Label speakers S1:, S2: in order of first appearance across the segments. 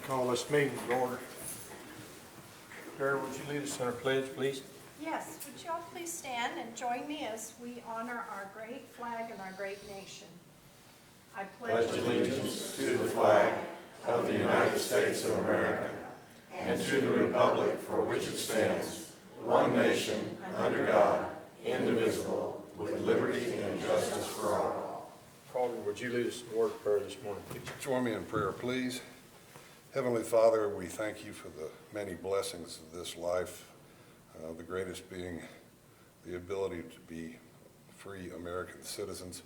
S1: Call this meeting to order. Sarah, would you lead us in our pledge, please?
S2: Yes, would you all please stand and join me as we honor our great flag and our great nation. I pledge
S3: allegiance to the flag of the United States of America and to the republic for which it stands, one nation, under God, indivisible, with liberty and justice for all.
S1: Calder, would you lead us in a word of prayer this morning, please?
S4: Join me in prayer, please. Heavenly Father, we thank you for the many blessings of this life, the greatest being the ability to be free American citizens.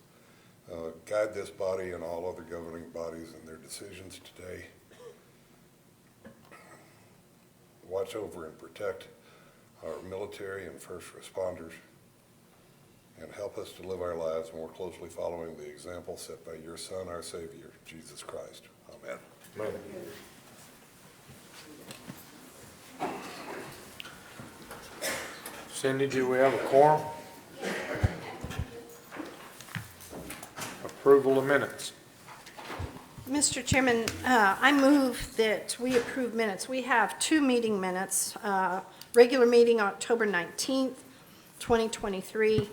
S4: Guide this body and all other governing bodies in their decisions today. Watch over and protect our military and first responders, and help us to live our lives more closely following the example set by your Son, our Savior, Jesus Christ. Amen.
S1: Amen. Cindy, do we have a quorum? Approval of minutes.
S2: Mr. Chairman, I move that we approve minutes. We have two meeting minutes, regular meeting October 19th, 2023,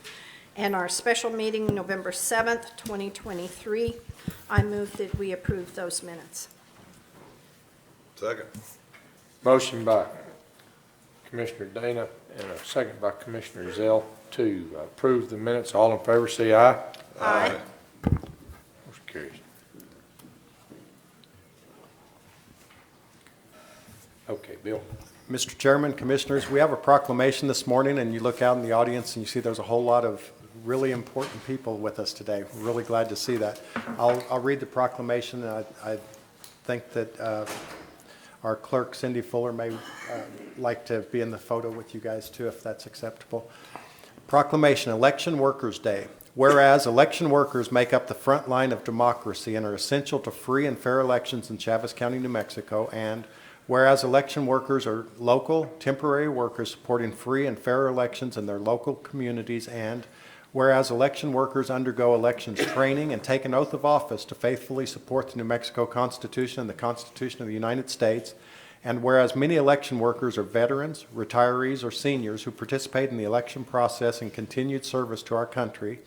S2: and our special meeting November 7th, 2023. I move that we approve those minutes.
S4: Second.
S1: Motion by Commissioner Dana and a second by Commissioner Zell to approve the minutes. All in favor, say aye.
S2: Aye.
S1: Motion carries. Okay, Bill.
S5: Mr. Chairman, Commissioners, we have a proclamation this morning, and you look out in the audience and you see there's a whole lot of really important people with us today. We're really glad to see that. I'll read the proclamation. I think that our clerk, Cindy Fuller, may like to be in the photo with you guys too, if that's acceptable. Proclamation, Election Workers Day. Whereas election workers make up the front line of democracy and are essential to free and fair elections in Chaves County, New Mexico, and whereas election workers are local, temporary workers supporting free and fair elections in their local communities, and whereas election workers undergo elections training and take an oath of office to faithfully support the New Mexico Constitution and the Constitution of the United States, and whereas many election workers are veterans, retirees, or seniors who participate in the election process in continued service to our country,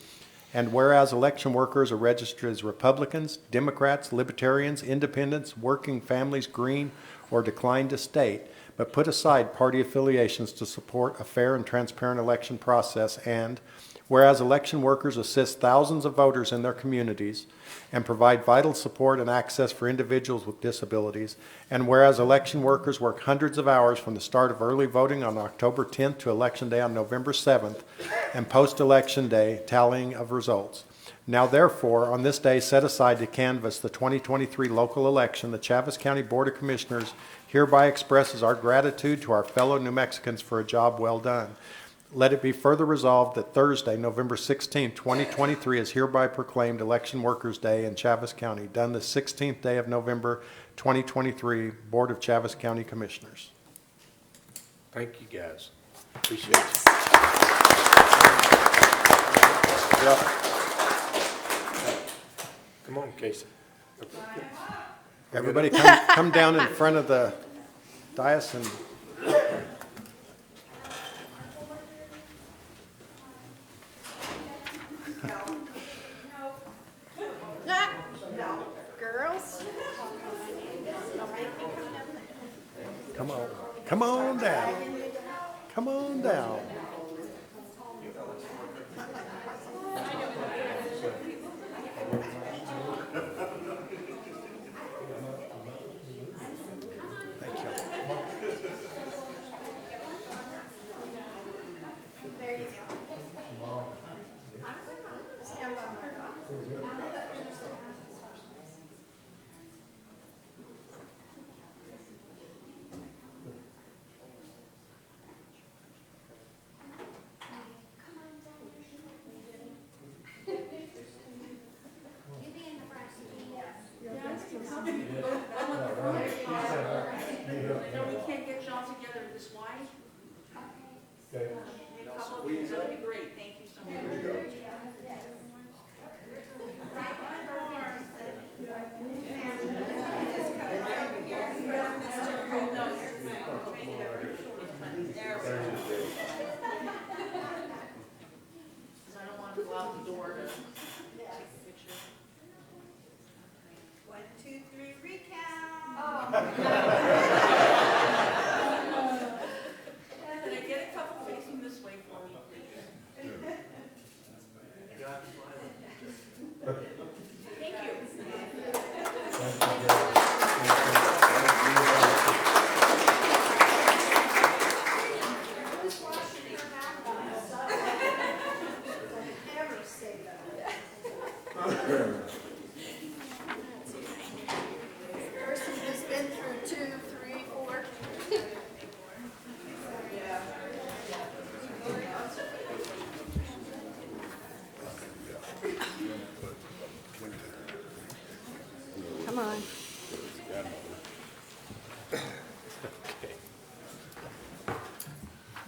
S5: and whereas election workers are registered as Republicans, Democrats, Libertarians, Independents, Working Families, Green, or declined to state, but put aside party affiliations to support a fair and transparent election process, and whereas election workers assist thousands of voters in their communities and provide vital support and access for individuals with disabilities, and whereas election workers work hundreds of hours from the start of early voting on October 10th to Election Day on November 7th and post-Election Day tallying of results. Now therefore, on this day set aside to canvass the 2023 local election, the Chaves County Board of Commissioners hereby expresses our gratitude to our fellow New Mexicans for a job well done. Let it be further resolved that Thursday, November 16, 2023 is hereby proclaimed Election Workers Day in Chaves County, done the 16th day of November 2023, Board of Chaves County Commissioners.
S1: Thank you, guys. Appreciate it. Come on, Casey.
S5: Everybody come down in front of the dais and
S2: Girls?
S5: come on down. Come on down. Thank you.
S2: There you go. Stand by my
S6: We can't get y'all together this wide. Okay. A couple of these, that'd be great, thank you so much. Right. Can I get a couple facing this way for me, please? Thank you.
S2: Person who's been through 2, 3, 4. Come on.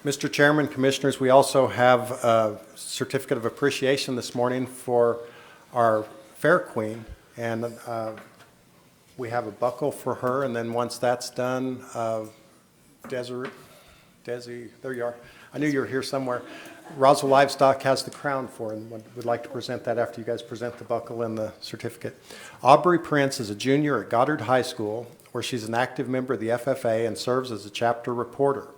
S5: Mr. Chairman, Commissioners, we also have a certificate of appreciation this morning for our Fair Queen, and we have a buckle for her, and then once that's done, Desi, there you are. I knew you were here somewhere. Roswell Livestock has the crown for her, and would like to present that after you guys present the buckle and the certificate. Aubrey Prince is a junior at Goddard High School, where she's an active member of the FFA and serves as a chapter reporter.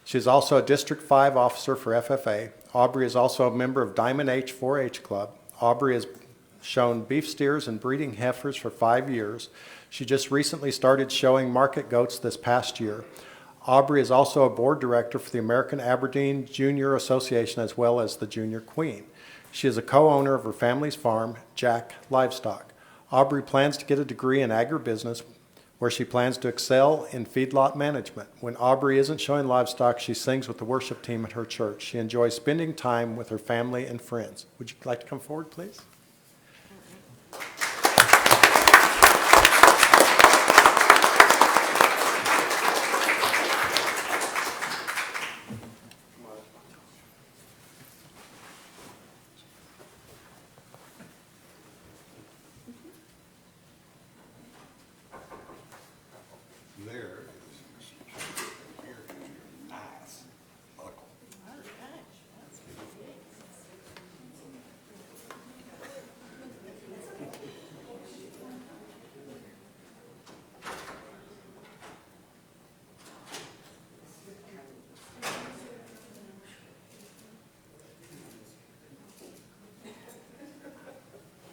S5: She is also a District 5 officer for FFA. Aubrey is also a member of Diamond H 4-H Club. Aubrey has shown beef steers and breeding heifers for 5 years. She just recently started showing market goats this past year. Aubrey is also a board director for the American Aberdeen Junior Association as well as the Junior Queen. She is a co-owner of her family's farm, Jack Livestock. Aubrey plans to get a degree in agribusiness, where she plans to excel in feedlot management. When Aubrey isn't showing livestock, she sings with the worship team at her church. She enjoys spending time with her family and friends. Would you like to come forward, please?
S4: There is here is your nice buckle.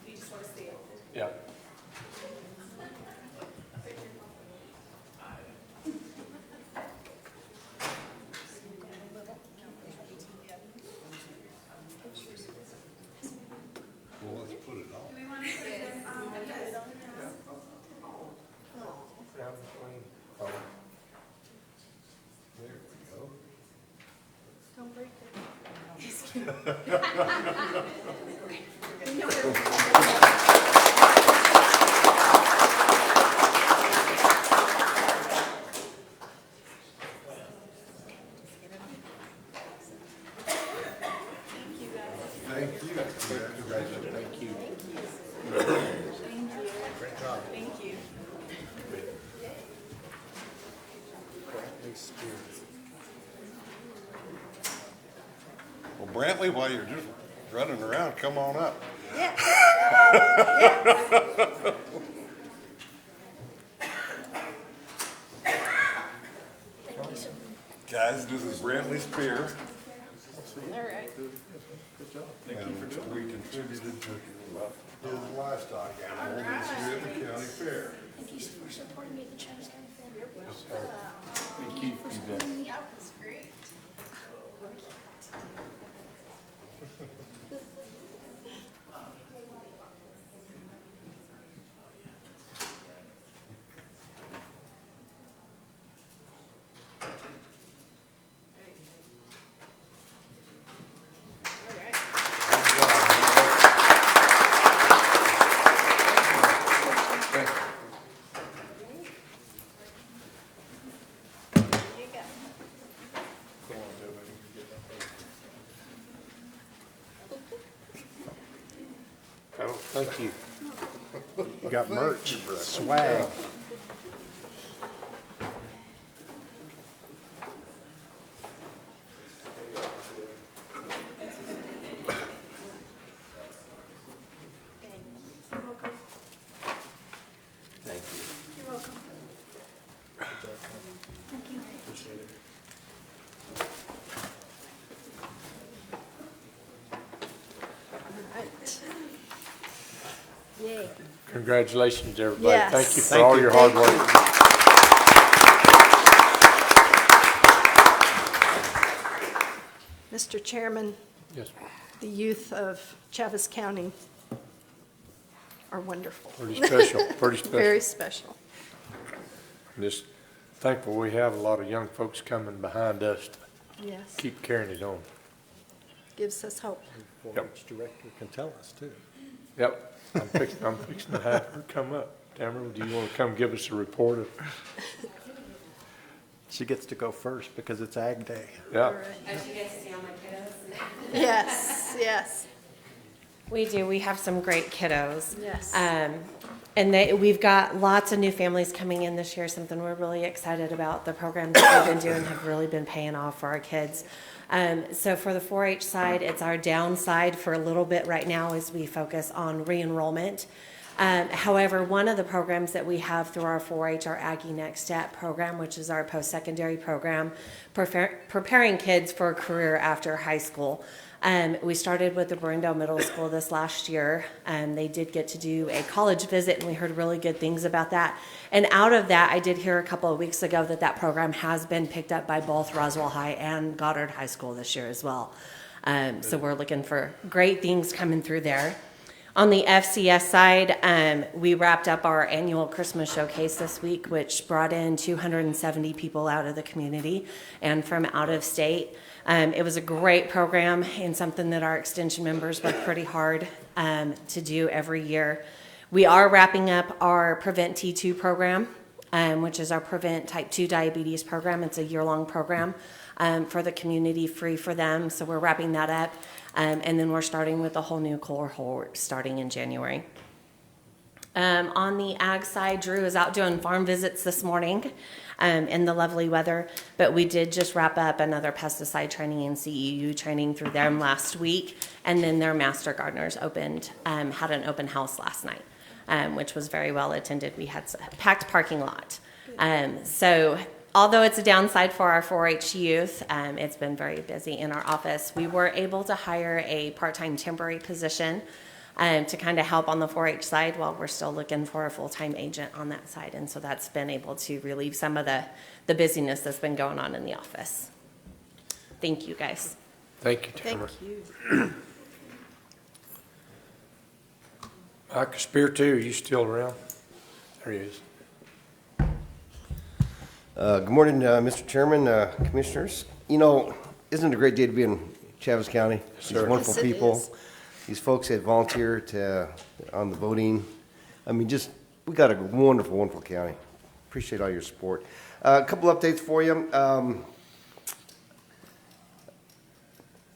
S6: You just want to see it.
S1: Yeah.
S4: Well, let's put it on. There we go.
S2: Don't break it.
S4: Thank you. Congratulations.
S1: Thank you.
S6: Thank you.
S4: Well, Brantley, while you're just running around, come on up. Guys, this is Brantley Spear.
S2: All right.
S4: And we contributed to his livestock animal this year at the county fair.
S7: Thank you for supporting me at the Travis County Fair.
S1: Thank you.
S2: That was great.
S1: Oh, thank you.
S5: You got merch, swag.
S1: Thank you.
S2: You're welcome.
S7: Thank you.
S2: Right. Yay.
S1: Congratulations, everybody.
S2: Yes.
S1: Thank you for
S5: Thank
S1: all
S5: you.
S1: your hard
S2: Thank
S1: work.
S2: Mr. Chairman,
S1: Yes,
S2: the youth of Chaves County are wonderful.
S1: pretty special, pretty special.
S2: Very special.
S1: Just thankful we have a lot of young folks coming behind us to
S2: Yes.
S1: keep carrying it on.
S2: Gives us hope.
S5: 4-H director can tell us, too.
S1: Yep, I'm fixing to have her come up. Tamara, do you want to come give us a report of,
S5: She gets to go first because it's Ag Day.
S1: yeah,
S2: All right.
S8: As you guys see all my kiddos.
S2: Yes, yes,
S8: We do. We have some great kiddos.
S2: yes.
S8: And we've got lots of new families coming in this year, something we're really excited about. The programs that we've been doing have really been paying off for our kids. So for the 4-H side, it's our downside for a little bit right now as we focus on re-enrollment. However, one of the programs that we have through our 4-H, our Aggie Next Step program, which is our post-secondary program, preparing kids for a career after high school. We started with the Burrendale Middle School this last year. They did get to do a college visit, and we heard really good things about that. And out of that, I did hear a couple of weeks ago that program has been picked up by both Roswell High and Goddard High School this year as well. So we're looking for great things coming through there. On the FCS side, we wrapped up our annual Christmas showcase this week, which brought in 270 people out of the community and from out of state. It was a great program and something that our extension members work pretty hard to do every year. We are wrapping up our Prevent T2 program, which is our Prevent Type 2 Diabetes program. It's a year-long program for the community, free for them. So we're wrapping that up. And then we're starting with a whole new cohort starting in January. On the ag side, Drew is out doing farm visits this morning in the lovely weather, but we did just wrap up another pesticide training and CEU training through them last week, and then their master gardeners had an open house last night, which was very well attended. We had a packed parking lot. So although it's a downside for our 4-H youth, it's been very busy in our office. We were able to hire a part-time temporary position to kind of help on the 4-H side while we're still looking for a full-time agent on that side. And so that's been able to relieve some of the busyness that's been going on in the office. Thank you, guys.
S1: thank you,
S2: Thank
S1: Tamara.
S2: you.
S1: Micah Spear too, are you still around? There he is.
S9: Good morning, Mr. Chairman, Commissioners. You know, isn't it a great day to be in Chaves County?
S1: sir.
S9: These wonderful
S2: Yes, it
S9: people.
S2: is.
S9: These folks that volunteer on the voting. I mean, we got a wonderful, wonderful county. Appreciate all your support. A couple updates for you. I'll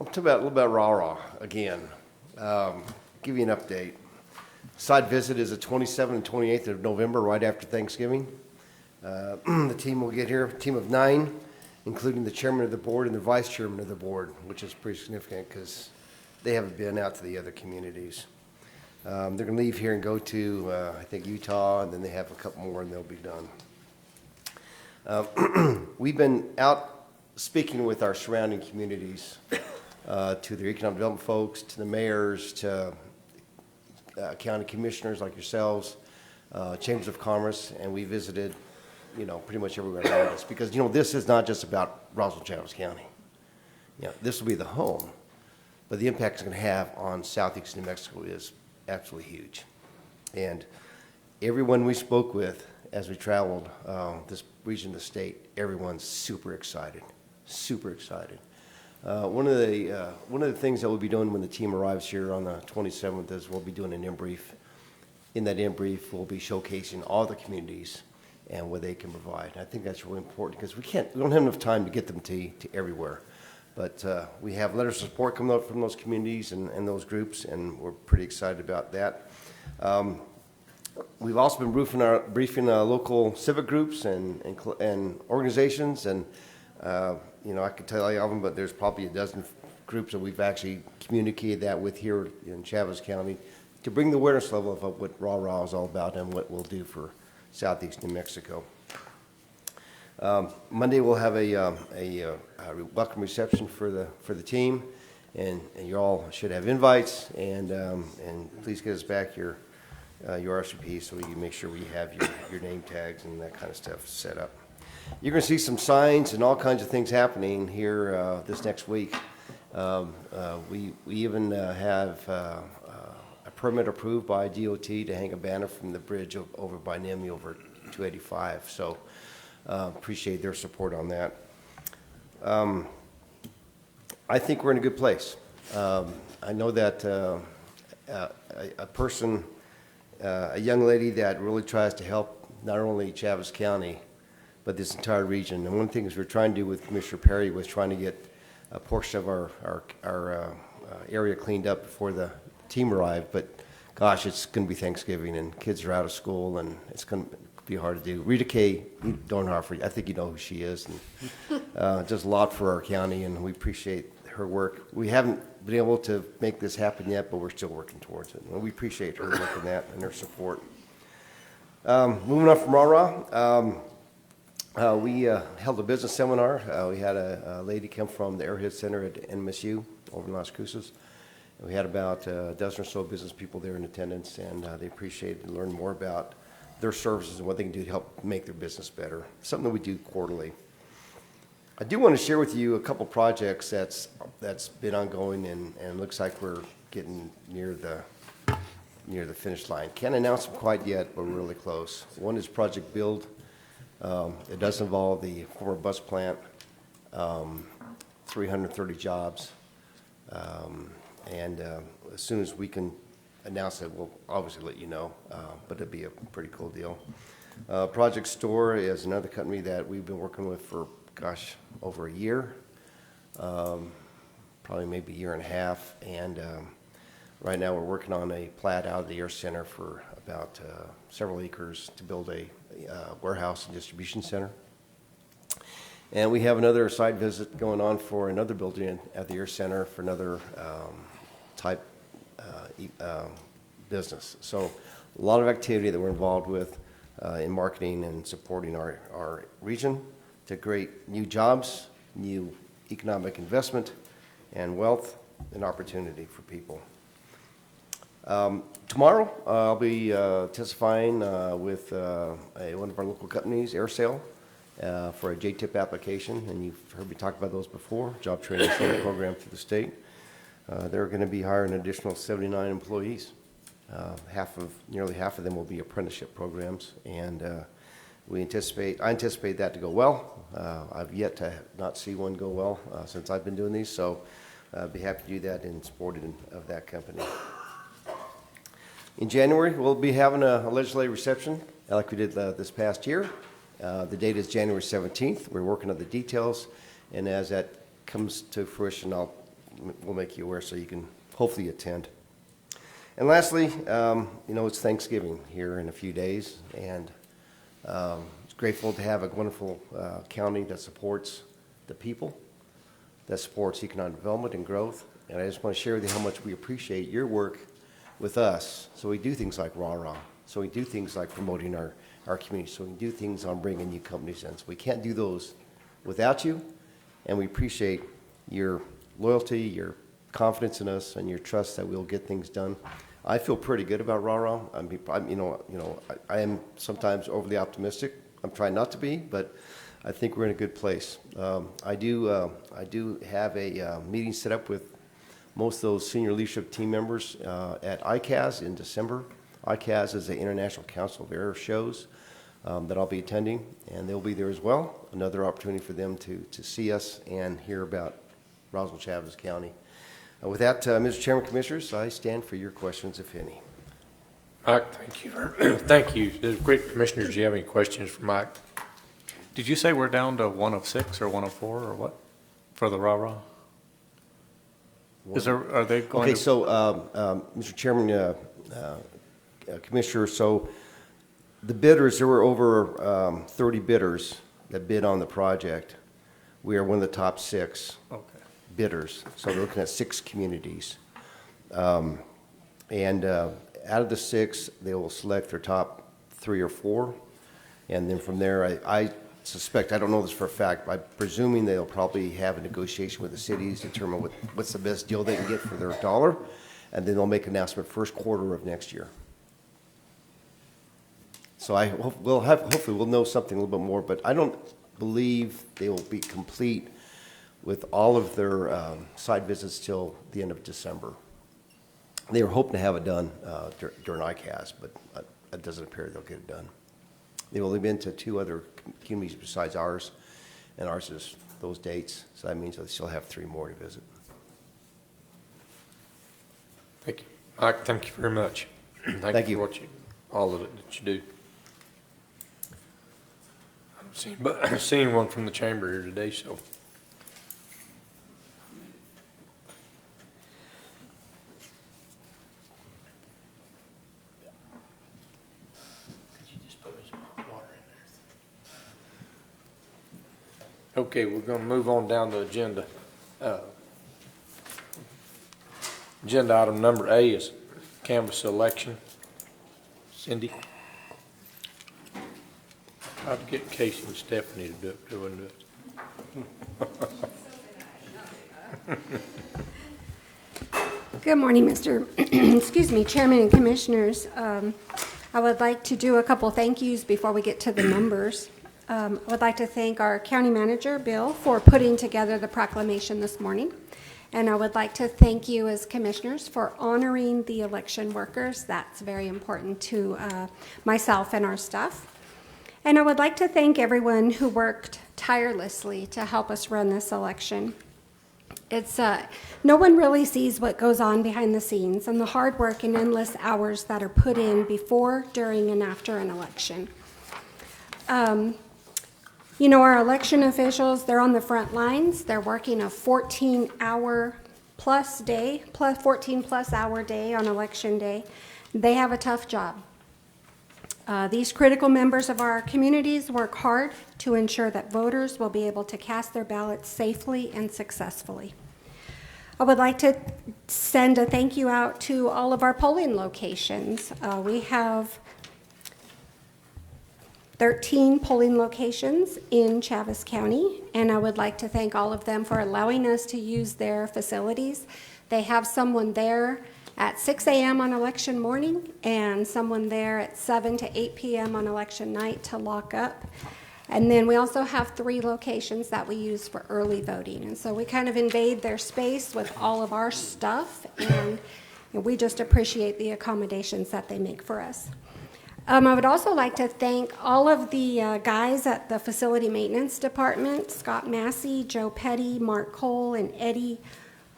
S9: talk about a little about Rah-Rah again. Give you an update. Side visit is the 27th and 28th of November, right after Thanksgiving. The team will get here, a team of 9, including the chairman of the board and the vice chairman of the board, which is pretty significant because they haven't been out to the other communities. They're going to leave here and go to, I think, Utah, and then they have a couple more and they'll be done. We've been out speaking with our surrounding communities, to their economic development folks, to the mayors, to county commissioners like yourselves, chambers of commerce, and we visited, pretty much everywhere around us. Because, this is not just about Roswell-Chaves County. This will be the home, but the impact it's going to have on southeast New Mexico is absolutely huge. And everyone we spoke with as we traveled this region of the state, everyone's super excited, super excited. One of the things that we'll be doing when the team arrives here on the 27th is we'll be doing an in-brief. In that in-brief, we'll be showcasing all the communities and what they can provide. And I think that's really important because we don't have enough time to get them to everywhere. But we have letters of support coming out from those communities and those groups, and we're pretty excited about that. We've also been briefing local civic groups and organizations, and I could tell you all of them, but there's probably a dozen groups that we've actually communicated that with here in Chaves County to bring the awareness level of what Rah-Rah is all about and what we'll do for southeast New Mexico. Monday, we'll have a welcome reception for the team, and you all should have invites, and please get us back your RSVP so we can make sure we have your name tags and that kind of stuff set up. You're going to see some signs and all kinds of things happening here this next week. We even have a permit approved by DOT to hang a banner from the bridge over by NIMI over 285. So appreciate their support on that. I think we're in a good place. I know that a person, a young lady that really tries to help not only Chaves County, but this entire region. And one of the things we're trying to do with Commissioner Perry was trying to get a portion of our area cleaned up before the team arrived. But gosh, it's going to be Thanksgiving and kids are out of school and it's going to be hard to do. Rita Kay Dornhofer, I think you know who she is, and does a lot for our county, and we appreciate her work. We haven't been able to make this happen yet, but we're still working towards it. And we appreciate her work in that and her support. Moving on from RARA, we held a business seminar. We had a lady come from the Airhead Center at NMSU over in Las Cruces. We had about a dozen or so business people there in attendance, and they appreciated and learned more about their services and what they can do to help make their business better, something that we do quarterly. I do want to share with you a couple projects that's been ongoing, and looks like we're getting near the finish line. Can't announce them quite yet, but we're really close. One is Project Build. It does involve the former bus plant, 330 jobs, and as soon as we can announce it, we'll obviously let you know, but it'd be a pretty cool deal. Project Store is another company that we've been working with for, gosh, over a year, probably maybe a year and a half, and right now we're working on a plat out of the Air Center for about several acres to build a warehouse and distribution center. And we have another site visit going on for another building at the Air Center for another type business. So a lot of activity that we're involved with in marketing and supporting our region to create new jobs, new economic investment, and wealth and opportunity for people. Tomorrow, I'll be testifying with one of our local companies, AirSail, for a JTIP application, and you've heard me talk about those before, job training program through the state. They're going to be hiring an additional 79 employees. Nearly half of them will be apprenticeship programs, and I anticipate that to go well. I've yet to not see one go well since I've been doing these, so I'd be happy to do that in support of that company. In January, we'll be having a legislative reception like we did this past year. The date is January 17th. We're working on the details, and as that comes to fruition, we'll make you aware so you can hopefully attend. And lastly, it's Thanksgiving here in a few days, and it's grateful to have a wonderful county that supports the people, that supports economic development and growth. And I just want to share with you how much we appreciate your work with us. So we do things like RAH-RAH. So we do things like promoting our community. So we do things on bringing new companies in. So we can't do those without you, and we appreciate your loyalty, your confidence in us, and your trust that we'll get things done. I feel pretty good about RAH-RAH. I am sometimes overly optimistic. I'm trying not to be, but I think we're in a good place. I do have a meeting set up with most of those senior leadership team members at ICAS in December. ICAS is the International Council of Air Shows that I'll be attending, and they'll be there as well. Another opportunity for them to see us and hear about Roswell-Chaves County. With that, Mr. Chairman, Commissioners, I stand for your questions, if any.
S1: Mike, thank you. Thank you. Great, Commissioners, do you have any questions for Mike?
S10: Did you say we're down to 1 of 6 or 1 of 4 or what for the RAH-RAH? Are they going
S9: okay, so, Mr. Chairman, Commissioner, so the bidders, there were over 30 bidders that bid on the project. We are one of the top 6 bidders, so we're looking at 6 communities. And out of the 6, they will select their top 3 or 4, and then from there, suspect, I don't know this for a fact, but I'm presuming they'll probably have a negotiation with the cities, determine what's the best deal they can get for their dollar, and then they'll make an announcement first quarter of next year. So hopefully we'll know something a little bit more, but I don't believe they will be complete with all of their site visits till the end of December. They were hoping to have it done during ICAS, but it doesn't appear they'll get it done. They've only been to 2 other communities besides ours, and ours is those dates, so that means they still have 3 more to visit.
S1: Thank you. Mike, thank you very much.
S9: Thank you.
S1: For all of it that you do. I haven't seen one from the chamber here today, so. Okay, we're going to move on down the agenda. Agenda item number A is canvas election. Cindy? I'd get Casey and Stephanie to do it, they wouldn't do it.
S11: Good morning, Mr. excuse me, Chairman and Commissioners. I would like to do a couple thank yous before we get to the numbers. I would like to thank our County Manager, Bill, for putting together the proclamation this morning. And I would like to thank you as commissioners for honoring the election workers. That's very important to myself and our staff. And I would like to thank everyone who worked tirelessly to help us run this election. It's no one really sees what goes on behind the scenes and the hard work and endless hours that are put in before, during, and after an election. You know, our election officials, they're on the front lines. They're working a 14-hour plus day, plus 14-plus hour day on election day. They have a tough job. These critical members of our communities work hard to ensure that voters will be able to cast their ballots safely and successfully. I would like to send a thank you out to all of our polling locations. We have 13 polling locations in Chaves County, and I would like to thank all of them for allowing us to use their facilities. They have someone there at 6 a.m. on election morning and someone there at 7 to 8 p.m. on election night to lock up. And then we also have 3 locations that we use for early voting. And so we kind of invade their space with all of our stuff, and we just appreciate the accommodations that they make for us. I would also like to thank all of the guys at the Facility Maintenance Department, Scott Massey, Joe Petty, Mark Cole, and Eddie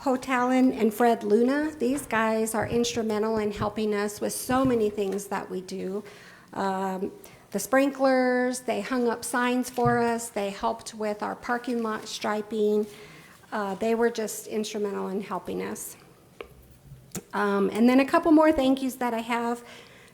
S11: Hotalin, and Fred Luna. These guys are instrumental in helping us with so many things that we do. The sprinklers, they hung up signs for us, they helped with our parking lot striping. They were just instrumental in helping us. And then a couple more thank yous that I have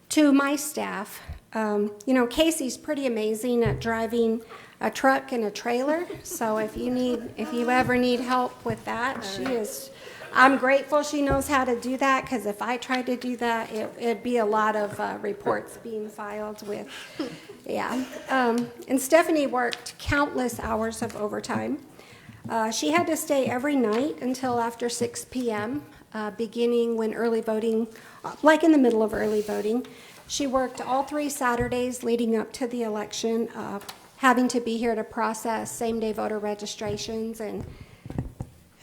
S11: to my staff. You know, Casey's pretty amazing at driving a truck and a trailer, so if you ever need help with that, she is. I'm grateful she knows how to do that, because if I tried to do that, it'd be a lot of reports being filed with, yeah. And Stephanie worked countless hours of overtime. She had to stay every night until after 6 p.m., beginning when early voting, like in the middle of early voting. She worked all 3 Saturdays leading up to the election, having to be here to process same-day voter registrations and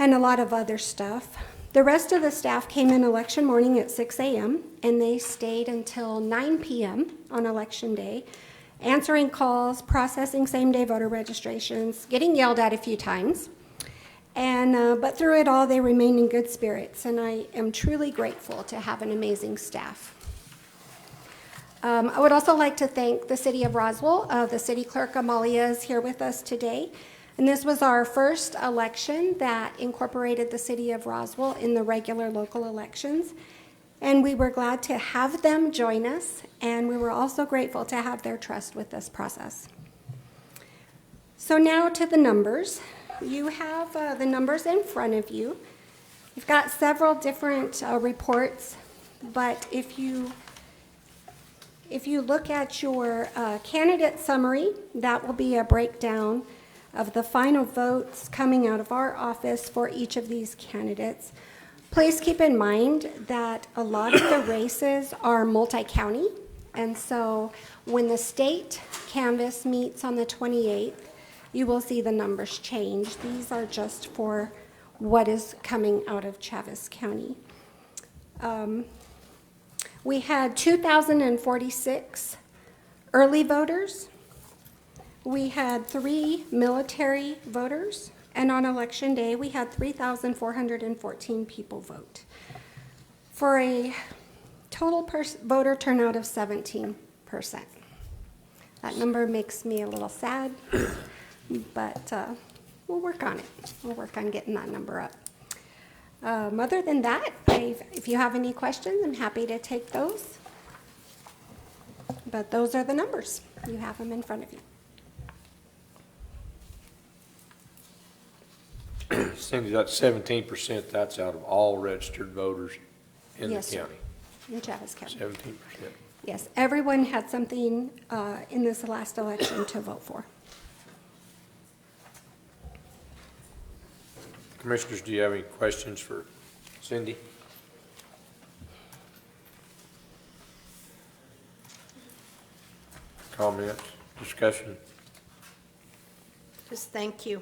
S11: a lot of other stuff. The rest of the staff came in election morning at 6 a.m., and they stayed until 9 p.m. on election day, answering calls, processing same-day voter registrations, getting yelled at a few times. But through it all, they remained in good spirits, and I am truly grateful to have an amazing staff. I would also like to thank the City of Roswell. The City Clerk, Amalia, is here with us today. And this was our first election that incorporated the City of Roswell in the regular local elections. And we were glad to have them join us, and we were also grateful to have their trust with this process. So now to the numbers. You have the numbers in front of you. You've got several different reports, but if you If you look at your candidate summary, that will be a breakdown of the final votes coming out of our office for each of these candidates. Please keep in mind that a lot of the races are multi-county, and so when the state canvass meets on the 28th, you will see the numbers change. These are just for what is coming out of Chaves County. We had 2,046 early voters. We had 3 military voters, and on Election Day, we had 3,414 people vote, for a total voter turnout of 17%. That number makes me a little sad, but we'll work on it. We'll work on getting that number up. Other than that, if you have any questions, I'm happy to take those. But those are the numbers. You have them in front of you.
S1: Cindy, that 17%, that's out of all registered voters in the
S11: Yes, sir.
S1: county.
S11: In Chaves County.
S1: 17%.
S11: Yes, everyone had something in this last election to vote for.
S1: Commissioners, do you have any questions for Cindy? Comments, discussion?
S2: Just thank you.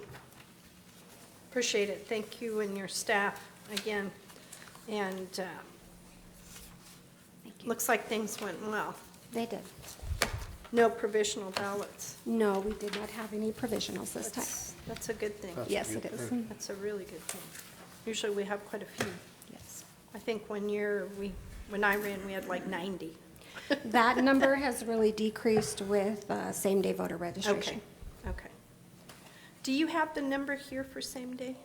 S2: Appreciate it. Thank you and your staff again. And looks like things went well.
S11: They did.
S2: No provisional ballots.
S11: No, we did not have any provisionals this time.
S2: That's a good thing.
S11: Yes, it is.
S2: That's a really good thing. Usually we have quite a few.
S11: Yes.
S2: I think one year, when I ran, we had like 90.
S11: That number has really decreased with same-day voter registration.
S2: Okay. Do you have the number here for same day?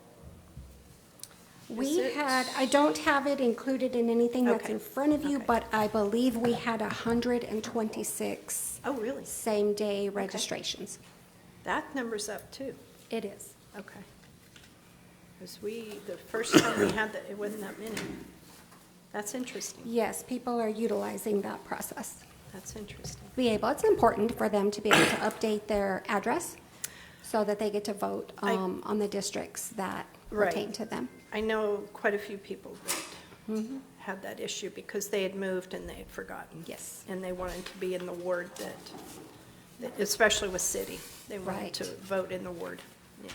S11: We had, I don't have it included in anything that's
S2: Okay.
S11: in front of you,
S2: Okay.
S11: but I believe we had 126
S2: Oh, really?
S11: same-day registrations.
S2: That number's up too.
S11: It is.
S2: Okay. Because the first time we had that, it wasn't that many. That's interesting.
S11: Yes, people are utilizing that process.
S2: That's interesting.
S11: It's important for them to be able to update their address so that they get to vote on the districts that
S2: Right.
S11: pertain to them.
S2: I know quite a few people that had that issue because they had moved and they had forgotten.
S11: Yes.
S2: And they wanted to be in the ward that especially with city, they wanted
S11: Right.
S2: to vote in the ward. Yeah.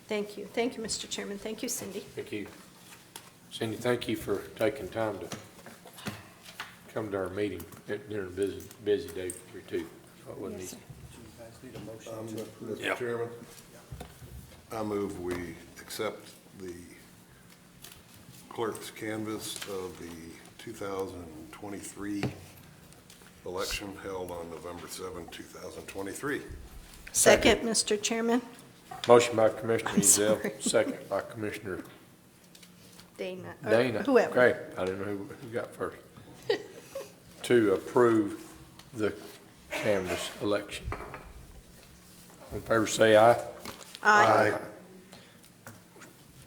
S2: Thank you. Thank you, Mr. Chairman. Thank you, Cindy.
S1: Thank you. Cindy, thank you for taking time to come to our meeting during a busy day for you too. So it wasn't
S11: Yes,
S1: easy.
S4: Mr. Chairman, I move we accept the clerk's canvass of the 2023 election held on November 7, 2023.
S2: Second, Mr. Chairman.
S1: Motion by Commissioner
S2: I'm
S1: Ezell,
S2: sorry.
S1: second by Commissioner
S2: Dana. or
S1: Dana.
S2: Whoever.
S1: Great, I didn't know who got first. To approve the canvass election. All in favor, say aye.
S2: Aye.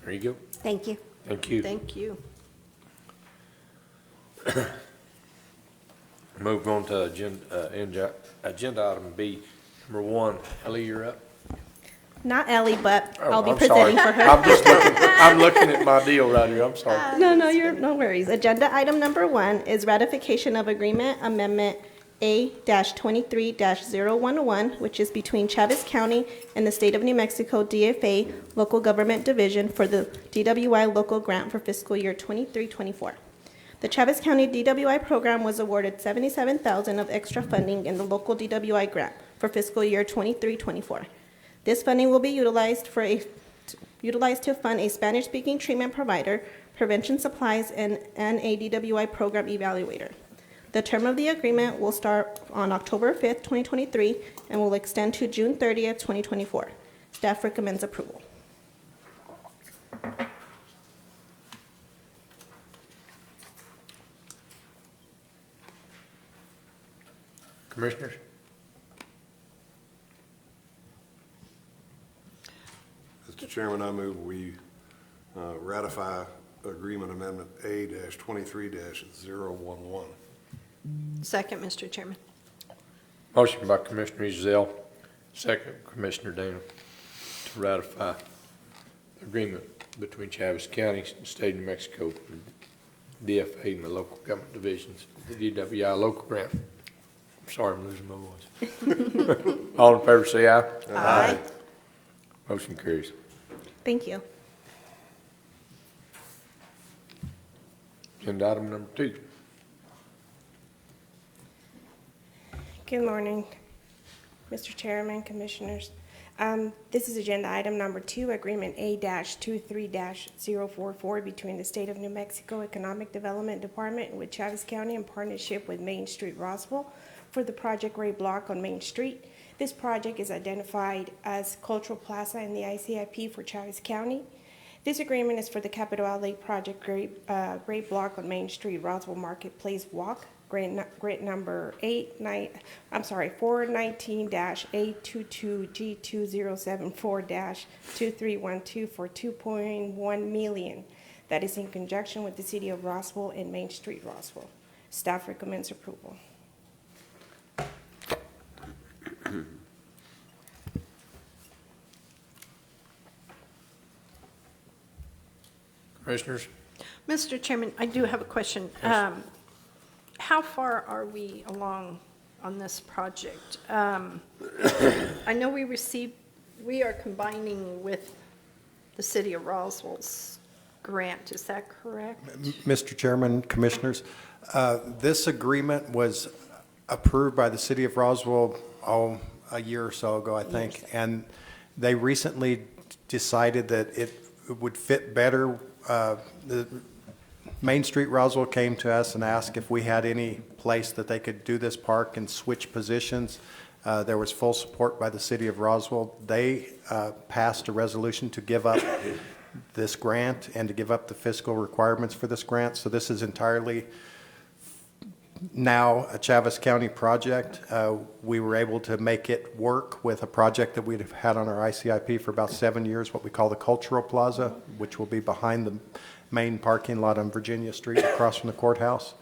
S1: There you go.
S11: Thank you.
S1: Thank you.
S2: Thank you.
S1: Move on to agenda item B, number 1. Ellie, you're up.
S12: Not Ellie, but
S1: Oh,
S12: I'll be
S1: I'm
S12: presenting
S1: sorry.
S12: for her.
S1: I'm looking at my deal right here, I'm sorry.
S12: No worries. Agenda item number 1 is ratification of agreement amendment A-23-011, which is between Chaves County and the State of New Mexico DFA Local Government Division for the DWI local grant for fiscal year 23-24. The Chaves County DWI program was awarded $77,000 of extra funding in the local DWI grant for fiscal year 23-24. This funding will be utilized to fund a Spanish-speaking treatment provider, prevention supplies, and a DWI program evaluator. The term of the agreement will start on October 5th, 2023, and will extend to June 30th, 2024. Staff recommends approval.
S1: Commissioners?
S4: Mr. Chairman, I move we ratify Agreement Amendment A-23-011.
S2: Second, Mr. Chairman.
S1: Motion by Commissioner Ezell, second Commissioner Dana, to ratify the agreement between Chaves County and the State of New Mexico, DFA and the local government divisions, the DWI local grant. I'm sorry, I'm losing my voice. All in favor say aye.
S2: Aye.
S1: Motion carries.
S12: Thank you.
S1: Agenda item number 2.
S13: Good morning, Mr. Chairman, Commissioners. This is agenda item number 2, Agreement A-23-044 between the State of New Mexico Economic Development Department with Chaves County in partnership with Main Street Roswell for the Project Ray Block on Main Street. This project is identified as Cultural Plaza in the ICIP for Chaves County. This agreement is for the Capital Outlay Project Ray Block on Main Street, Roswell Marketplace Walk. Grant number 419-822G2074-2312 for $2.1 million. That is in conjunction with the City of Roswell and Main Street Roswell. Staff recommends approval.
S1: Commissioners?
S2: Mr. Chairman, I do have a question. How far are we along on this project? I know we are combining with the City of Roswell's grant, is that correct?
S5: Mr. Chairman, Commissioners, this agreement was approved by the City of Roswell a year or so ago, I think, and they recently decided that it would fit better. The Main Street Roswell came to us and asked if we had any place that they could do this park and switch positions. There was full support by the City of Roswell. They passed a resolution to give up this grant and to give up the fiscal requirements for this grant. So this is entirely now a Chaves County project. We were able to make it work with a project that we've had on our ICIP for about 7 years, what we call the Cultural Plaza, which will be behind the main parking lot on Virginia Street across from the courthouse.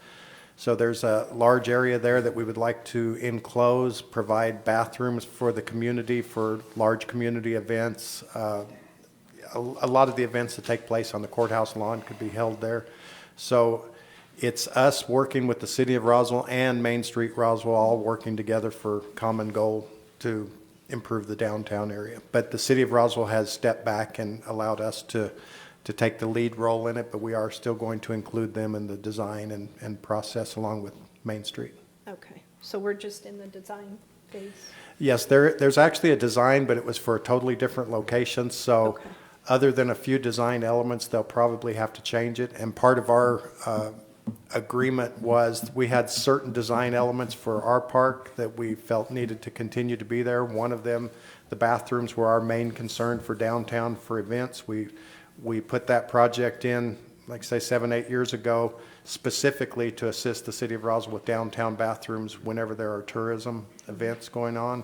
S5: So there's a large area there that we would like to enclose, provide bathrooms for the community, for large community events. A lot of the events that take place on the courthouse lawn could be held there. So it's us working with the City of Roswell and Main Street Roswell, all working together for common goal to improve the downtown area. But the City of Roswell has stepped back and allowed us to take the lead role in it, but we are still going to include them in the design and process along with Main Street.
S2: Okay, so we're just in the design phase?
S5: Yes, there's actually a design, but it was for a totally different location. So
S2: Okay.
S5: other than a few design elements, they'll probably have to change it. And part of our agreement was we had certain design elements for our park that we felt needed to continue to be there. One of them, the bathrooms, were our main concern for downtown for events. We put that project in, like say 7, 8 years ago, specifically to assist the City of Roswell with downtown bathrooms whenever there are tourism events going on.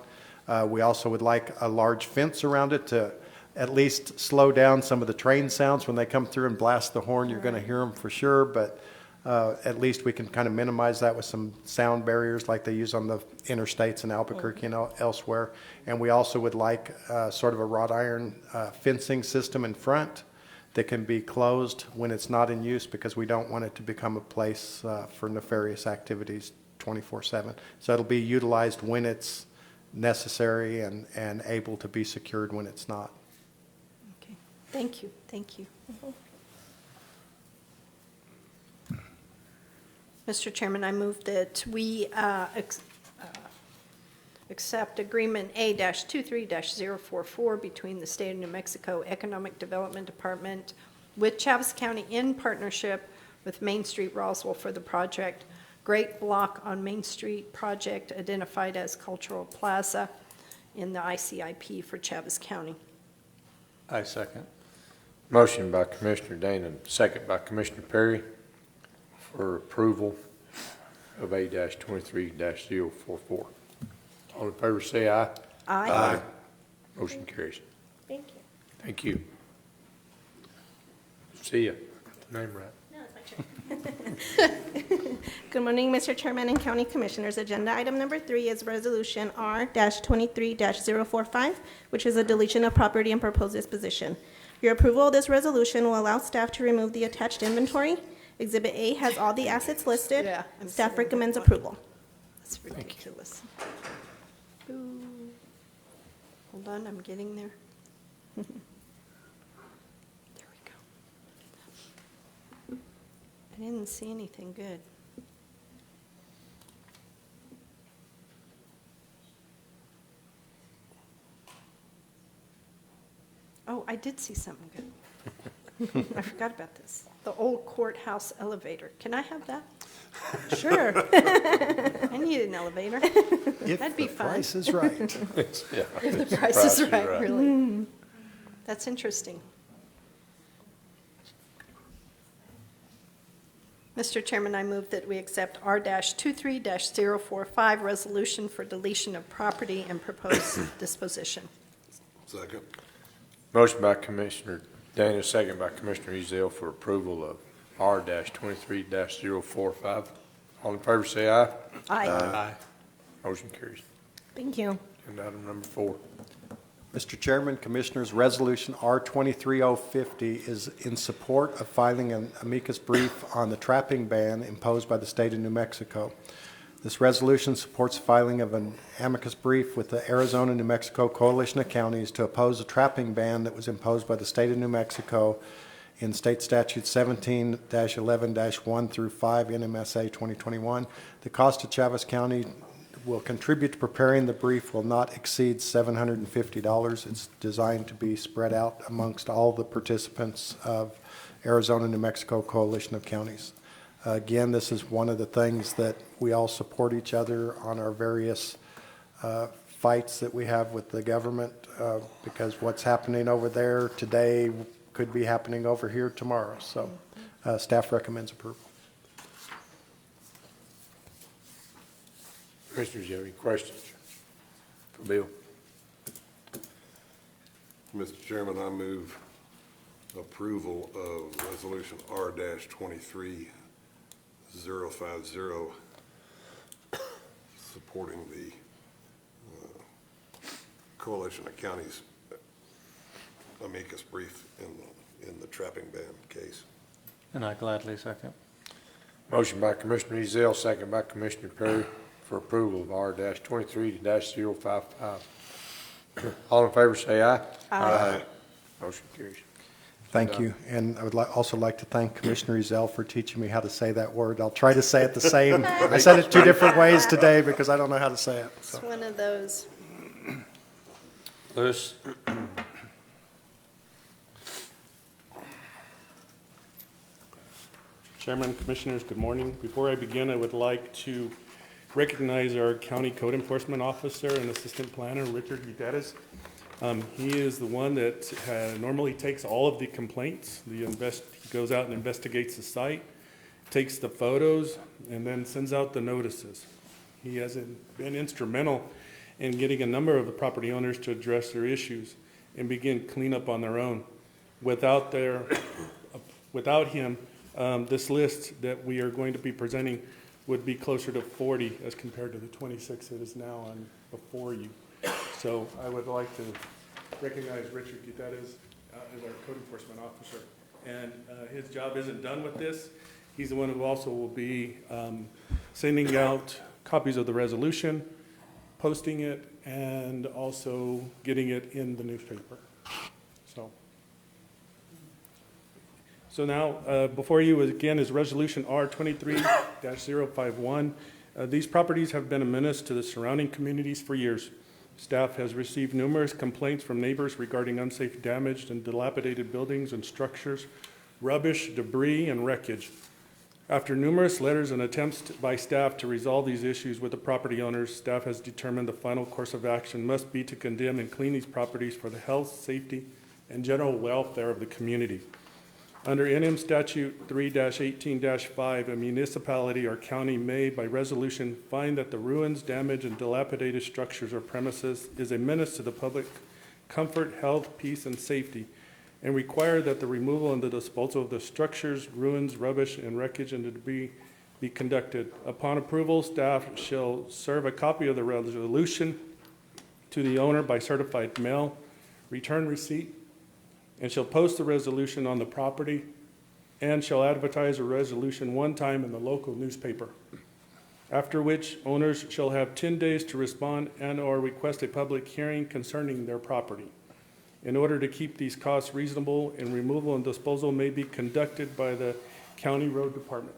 S5: We also would like a large fence around it to at least slow down some of the train sounds. When they come through and blast the horn, you're going to hear them for sure, but at least we can kind of minimize that with some sound barriers like they use on the interstates in Albuquerque and elsewhere. And we also would like sort of a wrought iron fencing system in front that can be closed when it's not in use, because we don't want it to become a place for nefarious activities 24/7. So it'll be utilized when it's necessary and able to be secured when it's not.
S2: Okay, thank you, thank you. Mr. Chairman, I move that we accept Agreement A-23-044 between the State of New Mexico Economic Development Department with Chaves County in partnership with Main Street Roswell for the project Great Block on Main Street project identified as Cultural Plaza in the ICIP for Chaves County.
S10: I second.
S1: Motion by Commissioner Dana, second by Commissioner Perry for approval of A-23-044. All in favor say aye.
S2: Aye.
S1: Motion carries.
S13: Thank you.
S1: Thank you. See ya. Got the name right.
S13: No, it's my turn.
S12: Good morning, Mr. Chairman and County Commissioners. Agenda item number 3 is Resolution R-23-045, which is a deletion of property and proposed disposition. Your approval of this resolution will allow staff to remove the attached inventory. Exhibit A has all the assets listed.
S2: Yeah, I'm
S12: Staff
S2: sorry.
S12: recommends approval.
S2: That's ridiculous. Ooh. Hold on, I'm getting there. There we go. I didn't see anything good. Oh, I did see something good. I forgot about this. The old courthouse elevator. Can I have that?
S12: Sure.
S2: I need an elevator.
S5: If
S2: That'd be
S5: the
S2: fun.
S5: price is right.
S1: Yeah.
S2: If the price is right, really. That's interesting. Mr. Chairman, I move that we accept R-23-045, resolution for deletion of property and proposed disposition.
S4: Second.
S1: Motion by Commissioner Daniels, second by Commissioner Ezell for approval of R-23-045. All in favor, say aye.
S2: Aye.
S1: Motion carries.
S12: Thank you.
S1: And item number 4.
S5: Mr. Chairman, Commissioners, Resolution R-23050 is in support of filing an amicus brief on the trapping ban imposed by the state of New Mexico. This resolution supports filing of an amicus brief with the Arizona-New Mexico Coalition of Counties to oppose a trapping ban that was imposed by the state of New Mexico in State Statute 17-11-1 through 5 NMSA 2021. The cost to Chaves County will contribute to preparing the brief will not exceed $750. It's designed to be spread out amongst all the participants of Arizona-New Mexico Coalition of Counties. Again, this is one of the things that we all support each other on our various fights that we have with the government, because what's happening over there today could be happening over here tomorrow. So staff recommends approval.
S1: Commissioners, you have any questions for Bill?
S4: Mr. Chairman, I move approval of Resolution R-23050, supporting the Coalition of Counties amicus brief in the trapping ban case.
S10: And I gladly second.
S1: Motion by Commissioner Ezell, second by Commissioner Perry for approval of R-23-055. All in favor, say aye.
S2: Aye.
S1: Motion carries.
S5: Thank you. And I would also like to thank Commissioner Ezell for teaching me how to say that word. I'll try to say it the same. I said it 2 different ways today because I don't know how to say it.
S2: It's one of those.
S1: Lewis?
S14: Chairman, Commissioners, good morning. Before I begin, I would like to recognize our County Code Enforcement Officer and Assistant Planner, Richard Gutierrez. He is the one that normally takes all of the complaints. He goes out and investigates the site, takes the photos, and then sends out the notices. He has been instrumental in getting a number of the property owners to address their issues and begin cleanup on their own. Without him, this list that we are going to be presenting would be closer to 40 as compared to the 26 that is now on before you. So I would like to recognize Richard Gutierrez as our code enforcement officer. And his job isn't done with this. He's the one who also will be sending out copies of the resolution, posting it, and also getting it in the newspaper. So now, before you again is Resolution R-23-051. These properties have been a menace to the surrounding communities for years. Staff has received numerous complaints from neighbors regarding unsafe damaged and dilapidated buildings and structures, rubbish, debris, and wreckage. After numerous letters and attempts by staff to resolve these issues with the property owners, staff has determined the final course of action must be to condemn and clean these properties for the health, safety, and general welfare of the community. Under NM Statute 3-18-5, a municipality or county may, by resolution, find that the ruins, damage, and dilapidated structures or premises is a menace to the public comfort, health, peace, and safety, and require that the removal and the disposal of the structures, ruins, rubbish, and wreckage and debris be conducted. Upon approval, staff shall serve a copy of the resolution to the owner by certified mail, return receipt, and shall post the resolution on the property, and shall advertise a resolution one time in the local newspaper. After which, owners shall have 10 days to respond and/or request a public hearing concerning their property. In order to keep these costs reasonable, and removal and disposal may be conducted by the county road department.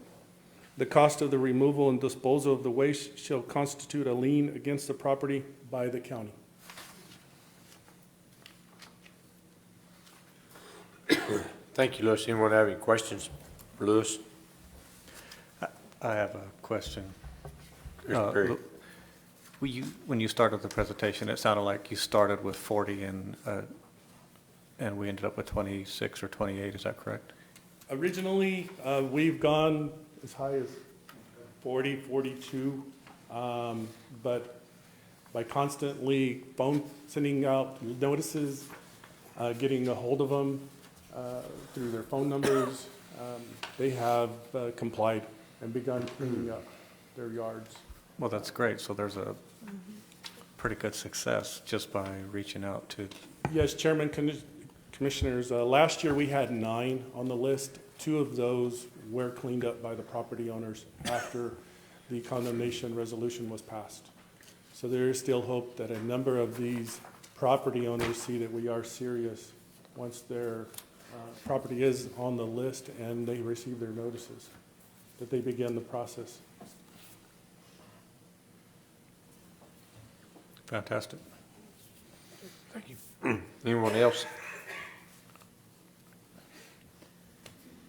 S14: The cost of the removal and disposal of the waste shall constitute a lien against the property by the county.
S1: Thank you, Lewis. Anyone have any questions for Lewis?
S10: I have a question.
S1: Commissioner Perry?
S10: When you started the presentation, it sounded like you started with 40 and we ended up with 26 or 28, is that correct?
S14: Originally, we've gone as high as 40, 42, but by constantly sending out notices, getting a hold of them through their phone numbers, they have complied and begun cleaning up their yards.
S10: Well, that's great. So there's a pretty good success just by reaching out to.
S14: Yes, Chairman, Commissioners, last year we had 9 on the list. 2 of those were cleaned up by the property owners after the condemnation resolution was passed. So there is still hope that a number of these property owners see that we are serious once their property is on the list and they receive their notices, that they begin the process.
S10: Fantastic.
S1: Thank you. Anyone else?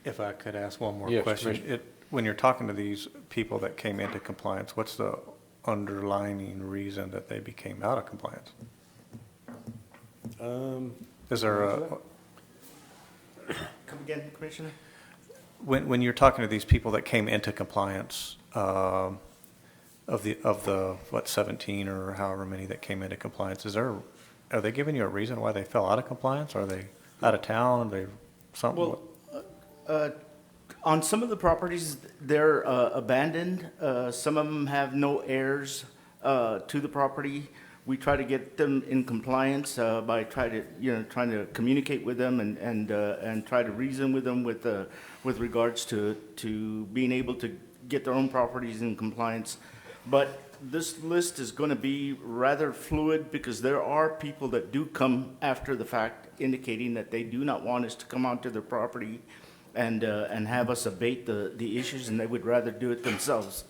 S10: If I could ask one more
S1: Yes,
S10: question.
S1: Commissioner.
S10: When you're talking to these people that came into compliance, what's the underlying reason that they became out of compliance? Is there a,
S9: Come again, Commissioner?
S10: when you're talking to these people that came into compliance, of the what, 17 or however many that came into compliance, are they giving you a reason why they fell out of compliance? Are they out of town? Are they something?
S15: Well, on some of the properties, they're abandoned. Some of them have no heirs to the property. We try to get them in compliance by trying to communicate with them and try to reason with them with regards to being able to get their own properties in compliance. But this list is going to be rather fluid because there are people that do come after the fact indicating that they do not want us to come onto their property and have us abate the issues, and they would rather do it themselves.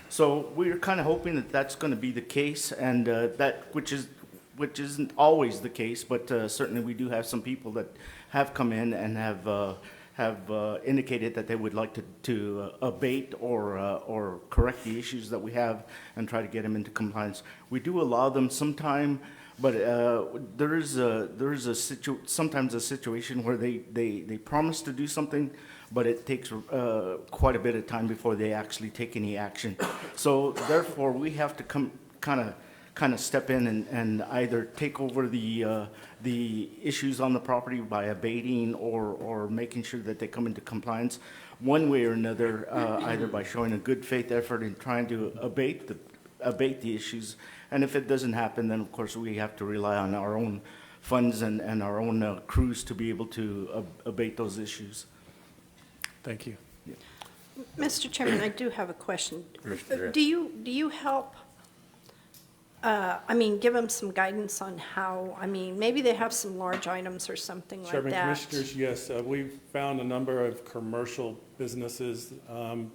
S15: So we're kind of hoping that that's going to be the case, and which isn't always the case, but certainly we do have some people that have come in and have indicated that they would like to abate or correct the issues that we have and try to get them into compliance. We do allow them sometime, but there is sometimes a situation where they promise to do something, but it takes quite a bit of time before they actually take any action. So therefore, we have to kind of step in and either take over the issues on the property by abating or making sure that they come into compliance one way or another, either by showing a good faith effort in trying to abate the issues. And if it doesn't happen, then of course we have to rely on our own funds and our own crews to be able to abate those issues.
S10: Thank you.
S15: Yeah.
S2: Mr. Chairman, I do have a question.
S1: Commissioner.
S2: Do you help, give them some guidance on how, maybe they have some large items or something like
S14: Chairman,
S2: that?
S14: Commissioners, yes, we've found a number of commercial businesses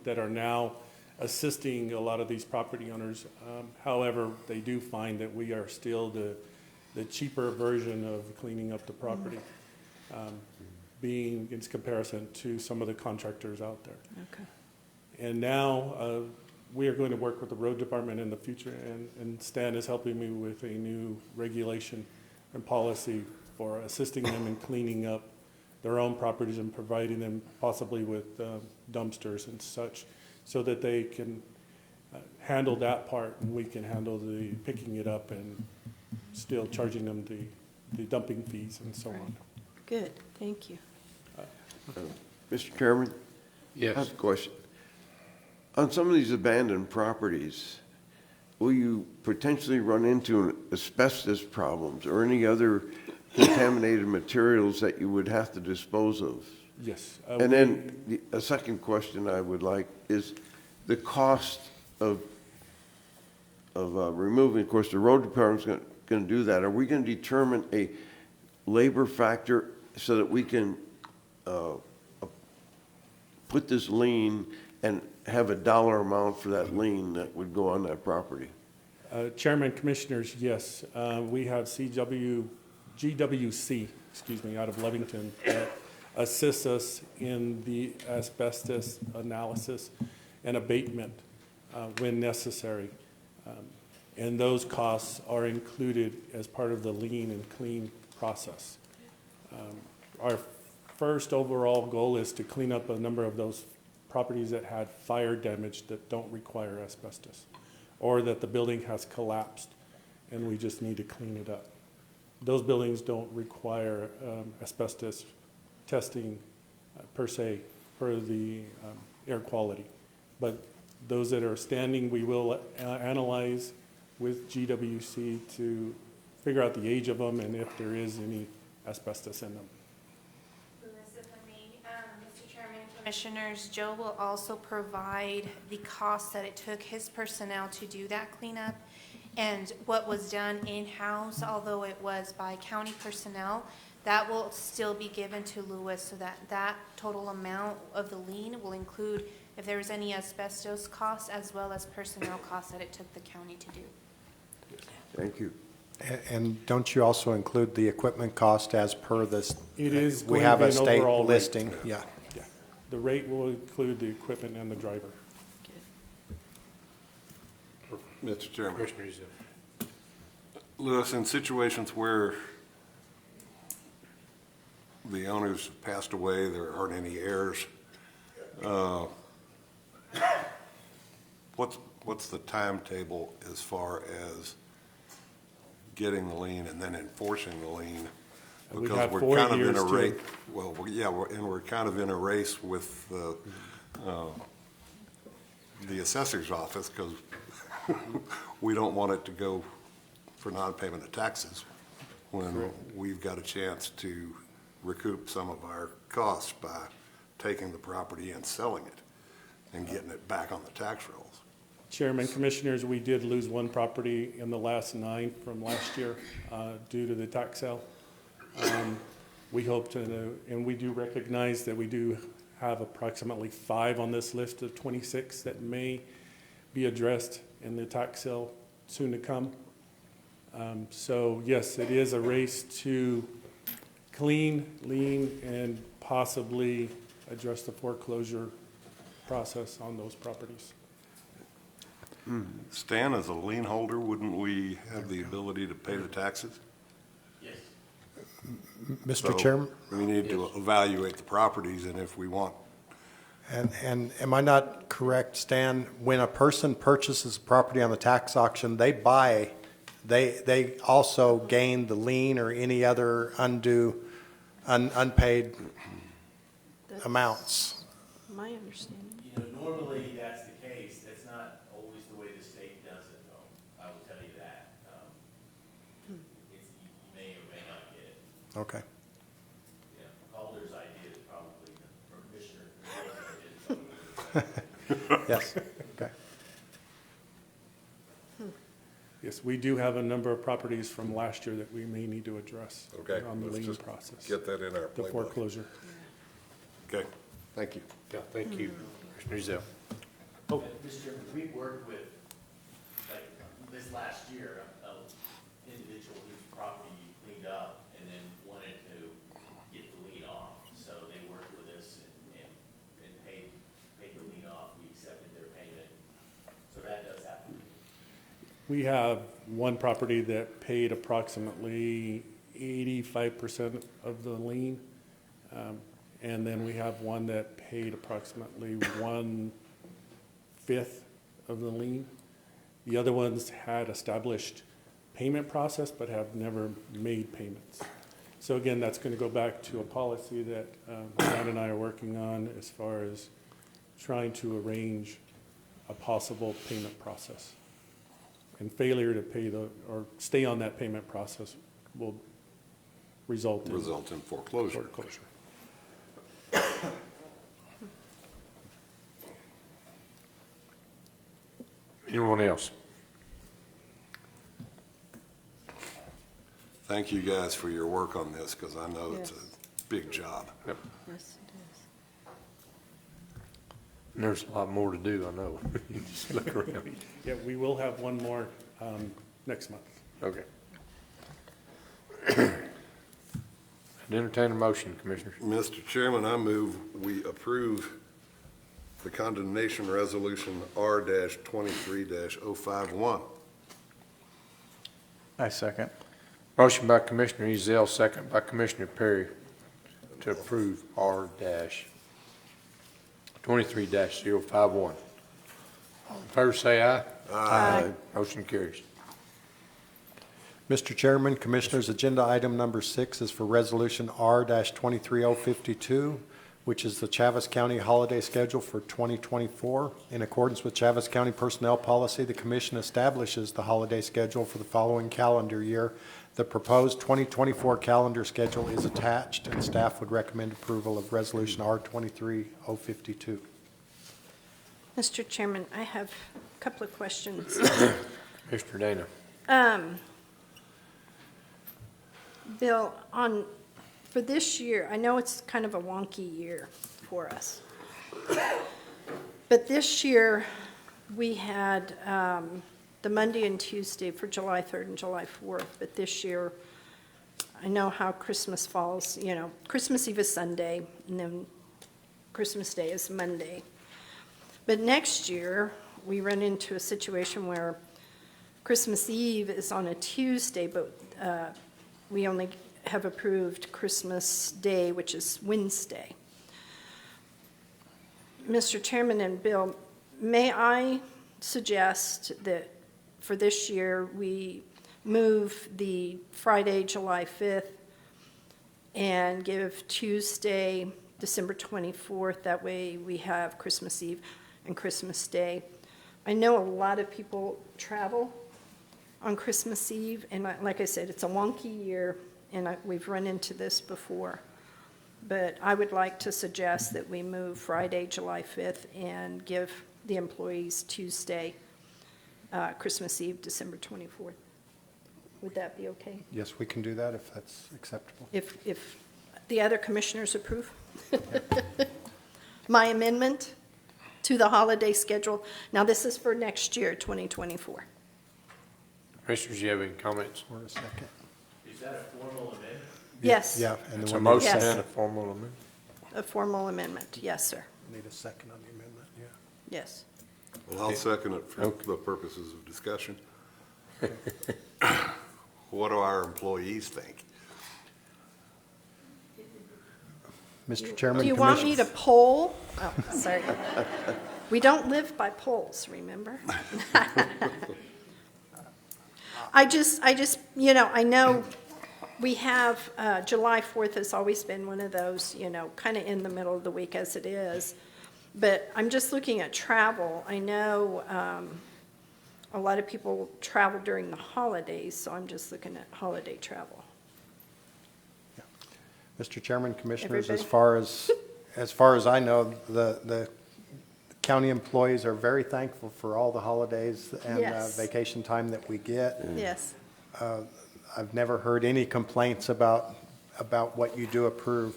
S14: that are now assisting a lot of these property owners. However, they do find that we are still the cheaper version of cleaning up the property, being in comparison to some of the contractors out there.
S2: Okay.
S14: And now we are going to work with the road department in the future, and Stan is helping me with a new regulation and policy for assisting them in cleaning up their own properties and providing them possibly with dumpsters and such, so that they can handle that part and we can handle the picking it up and still charging them the dumping fees and so on.
S2: Good, thank you.
S16: Mr. Chairman?
S1: Yes.
S16: I have a question.
S3: On some of these abandoned properties, will you potentially run into asbestos problems or any other contaminated materials that you would have to dispose of?
S14: Yes.
S3: And then a second question I would like is the cost of removing, of course, the road department's going to do that. Are we going to determine a labor factor so that we can put this lien and have a dollar amount for that lien that would go on that property?
S14: Chairman, Commissioners, yes. We have GWC, out of Levington, that assists us in the asbestos analysis and abatement when necessary. And those costs are included as part of the lien and clean process. Our first overall goal is to clean up a number of those properties that had fire damage that don't require asbestos, or that the building has collapsed and we just need to clean it up. Those buildings don't require asbestos testing per se for the air quality. But those that are standing, we will analyze with GWC to figure out the age of them and if there is any asbestos in them.
S16: Mr. Chairman, Commissioners, Joe will also provide the cost that it took his personnel to do that cleanup and what was done in-house, although it was by county personnel. That will still be given to Lewis so that that total amount of the lien will include if there was any asbestos costs as well as personnel costs that it took the county to do.
S3: Thank you.
S5: And don't you also include the equipment cost as per this?
S14: It is
S5: We
S14: going
S5: have
S14: to
S5: a
S14: be an
S5: state
S14: overall rate.
S5: listing, yeah.
S14: Yeah. The rate will include the equipment and the driver.
S4: Mr. Chairman.
S1: Commissioner Ezell.
S4: Lewis, in situations where the owners passed away, there aren't any heirs, what's the timetable as far as getting the lien and then enforcing the lien?
S14: We
S4: Because
S14: have
S4: we're
S14: 4
S4: kind of in
S14: years
S4: a
S14: to-
S4: race, we're kind of in a race with the assessor's office because we don't want it to go for non-payment of taxes when we've got a chance to recoup some of our costs by taking the property and selling it and getting it back on the tax rolls.
S14: Chairman, Commissioners, we did lose one property in the last 9 from last year due to the tax sale. We hope to, and we do recognize that we do have approximately 5 on this list of 26 that may be addressed in the tax sale soon to come. So yes, it is a race to clean, lien, and possibly address the foreclosure process on those properties.
S4: Stan, as a lien holder, wouldn't we have the ability to pay the taxes?
S15: Yes.
S5: Mr. Chairman?
S4: We need to evaluate the properties, and if we want.
S5: And am I not correct, Stan, when a person purchases property on the tax auction, they also gain the lien or any other unpaid amounts?
S2: My understanding.
S17: Normally that's the case. That's not always the way the state does it, though. I will tell you that. You may or may not get it.
S5: Okay.
S17: Calder's idea is probably the Commissioner.
S5: Yes, okay.
S14: Yes, we do have a number of properties from last year that we may need to address on the
S4: let's
S14: lien
S4: just
S14: process.
S4: get that in our
S14: The
S4: playbook.
S14: foreclosure.
S4: Okay, thank you.
S1: Yeah, thank you. Commissioner Ezell.
S17: Oh, Mr. Chairman, we worked with, like, this last year, an individual whose property cleaned up and then wanted to get the lien off. So they worked with us and paid the lien off. We accepted their payment. So that does happen.
S14: We have one property that paid approximately 85% of the lien. And then we have one that paid approximately 1/5 of the lien. The other ones had established payment process but have never made payments. So again, that's going to go back to a policy that John and I are working on as far as trying to arrange a possible payment process. And failure to pay or stay on that payment process will result in
S4: foreclosure.
S1: Anyone else?
S4: Thank you guys for your work on this, because I know it's a big job.
S1: Yep.
S2: Yes, it is.
S1: And there's a lot more to do, I know. You just look around.
S14: Yeah, we will have one more next month.
S1: Okay. I'd entertain a motion, Commissioners.
S4: Mr. Chairman, I move we approve the condemnation resolution R-23-051.
S10: I second.
S1: Motion by Commissioner Ezell, second by Commissioner Perry to approve R-23-051. All in favor, say aye.
S2: Aye.
S1: Motion carries.
S5: Mr. Chairman, Commissioners, agenda item number 6 is for Resolution R-23052, which is the Chaves County holiday schedule for 2024. In accordance with Chaves County personnel policy, the Commission establishes the holiday schedule for the following calendar year. The proposed 2024 calendar schedule is attached, and staff would recommend approval of Resolution R-23052.
S2: Mr. Chairman, I have a couple of questions.
S1: Mr. Dana.
S2: Bill, for this year, I know it's kind of a wonky year for us. But this year, we had the Monday and Tuesday for July 3rd and July 4th. But this year, I know how Christmas falls, Christmas Eve is Sunday, and then Christmas Day is Monday. But next year, we run into a situation where Christmas Eve is on a Tuesday, but we only have approved Christmas Day, which is Wednesday. Mr. Chairman and Bill, may I suggest that for this year, we move the Friday, July 5th, and give Tuesday, December 24th. That way we have Christmas Eve and Christmas Day. I know a lot of people travel on Christmas Eve, and like I said, it's a wonky year, and we've run into this before. But I would like to suggest that we move Friday, July 5th, and give the employees Tuesday, Christmas Eve, December 24th. Would that be okay?
S5: Yes, we can do that if that's acceptable.
S2: If the other commissioners approve? My amendment to the holiday schedule. Now, this is for next year, 2024.
S1: Commissioners, you have any comments?
S5: For a second.
S17: Is that a formal amendment?
S2: Yes.
S5: Yeah. And
S1: It's
S5: then
S1: a
S5: we'll
S1: motion
S2: Yes.
S1: and a formal amendment.
S2: A formal amendment, yes, sir.
S5: need a second on the amendment, yeah.
S2: Yes.
S4: Well, I'll second it for the purposes of discussion. What do our employees think?
S5: Mr. Chairman,
S2: Do you want me to
S5: Commissioners-
S2: poll? Oh, sorry. We don't live by polls, remember? I just, I know we have, July 4th has always been one of those, kind of in the middle of the week as it is. But I'm just looking at travel. I know a lot of people travel during the holidays, so I'm just looking at holiday travel.
S5: Mr. Chairman, Commissioners, as
S2: Everybody?
S5: far as I know, the county employees are very thankful for all the holidays and
S2: Yes.
S5: vacation time that we get.
S2: Yes.
S5: I've never heard any complaints about what you do approve.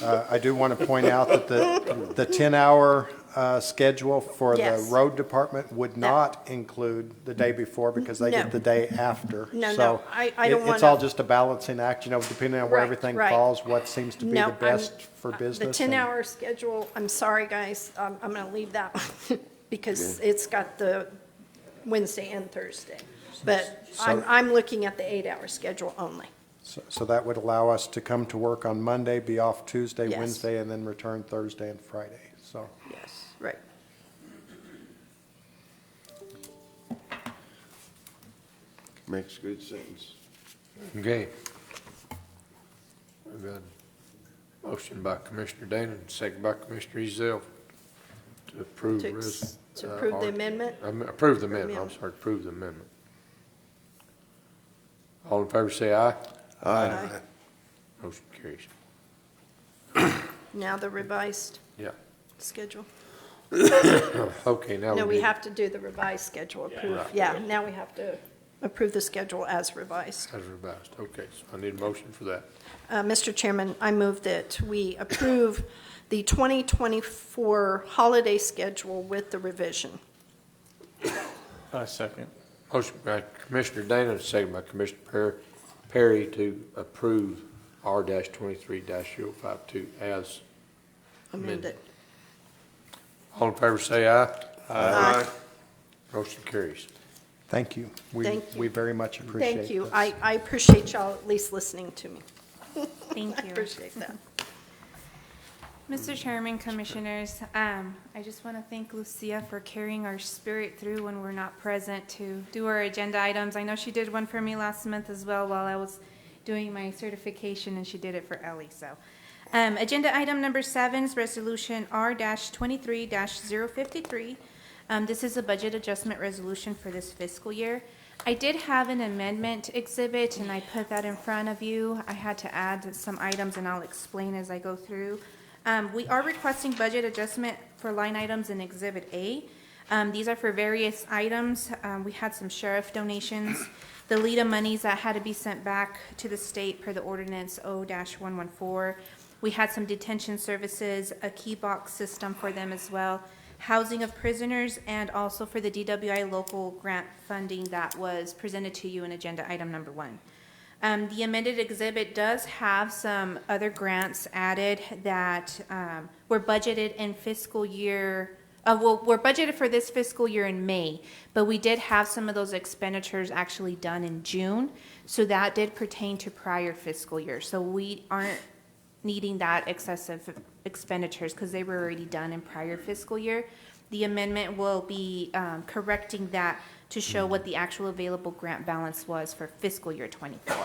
S5: I do want to point out that the 10-hour schedule for the
S2: Yes.
S5: road department would not include the day before because they get
S2: No.
S5: the day after.
S2: No,
S5: So
S2: I don't
S5: It's
S2: want
S5: all
S2: to.
S5: just a balancing act, depending on where
S2: Right,
S5: everything
S2: right.
S5: falls, what seems to be
S2: No,
S5: the best for business.
S2: The
S5: and-
S2: 10-hour schedule, I'm sorry, guys, I'm going to leave that one because it's got the Wednesday and Thursday. But I'm looking at the 8-hour schedule only.
S5: So that would allow us to come to work on Monday, be off Tuesday,
S2: Yes.
S5: Wednesday, and then return Thursday and Friday, so.
S2: Yes, right.
S3: Makes good sense.
S1: Okay. We've got a motion by Commissioner Dana and second by Commissioner Ezell To approve.
S2: To approve the amendment?
S1: Approve the amendment, I'm sorry, approve the amendment. All in favor say aye.
S2: Aye.
S1: Motion carries.
S2: Now the revised
S1: Yeah.
S2: schedule.
S1: Okay, now
S2: No,
S1: we
S2: we
S1: need,
S2: have to do the revised schedule, approve,
S1: Right.
S2: yeah, now we have to approve the schedule as revised.
S1: as revised, okay, so I need a motion for that.
S2: Mr. Chairman, I move that we approve the 2024 holiday schedule with the revision.
S10: I second.
S1: Motion by Commissioner Dana, second by Commissioner Perry to approve R-23-052 as
S2: Amended.
S1: All in favor say aye.
S2: Aye.
S1: Motion carries.
S5: Thank you.
S2: Thank you.
S5: We very much appreciate
S2: Thank you.
S5: this.
S2: I appreciate y'all at least listening to me.
S16: Thank
S2: I
S16: you.
S2: appreciate that.
S16: Mr. Chairman, Commissioners, I just want to thank Lucia for carrying our spirit through when we're not present to do our agenda items. I know she did one for me last month as well while I was doing my certification, and she did it for Ellie, so. Agenda item number 7 is Resolution R-23-053. This is a budget adjustment resolution for this fiscal year. I did have an amendment exhibit, and I put that in front of you. I had to add some items, and I'll explain as I go through. We are requesting budget adjustment for line items in Exhibit A. These are for various items. We had some sheriff donations, the LEDA monies that had to be sent back to the state per the ordinance O-114. We had some detention services, a key box system for them as well, housing of prisoners, and also for the DWI local grant funding that was presented to you in agenda item number 1. The amended exhibit does have some other grants added that were budgeted in fiscal year, were budgeted for this fiscal year in May, but we did have some of those expenditures actually done in June, so that did pertain to prior fiscal year. So we aren't needing that excessive expenditures because they were already done in prior fiscal year. The amendment will be correcting that to show what the actual available grant balance was for fiscal year 24.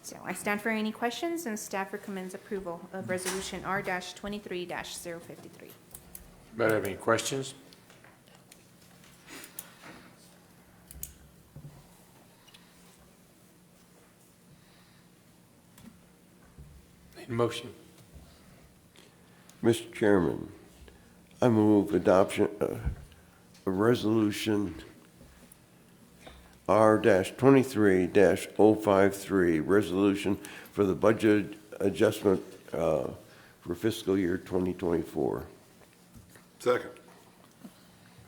S16: So I stand for any questions, and staff recommends approval of Resolution R-23-053.
S1: Anybody have any questions? Need a motion?
S3: Mr. Chairman, I move adoption of Resolution R-23-053, resolution for the budget adjustment for fiscal year 2024.
S4: Second.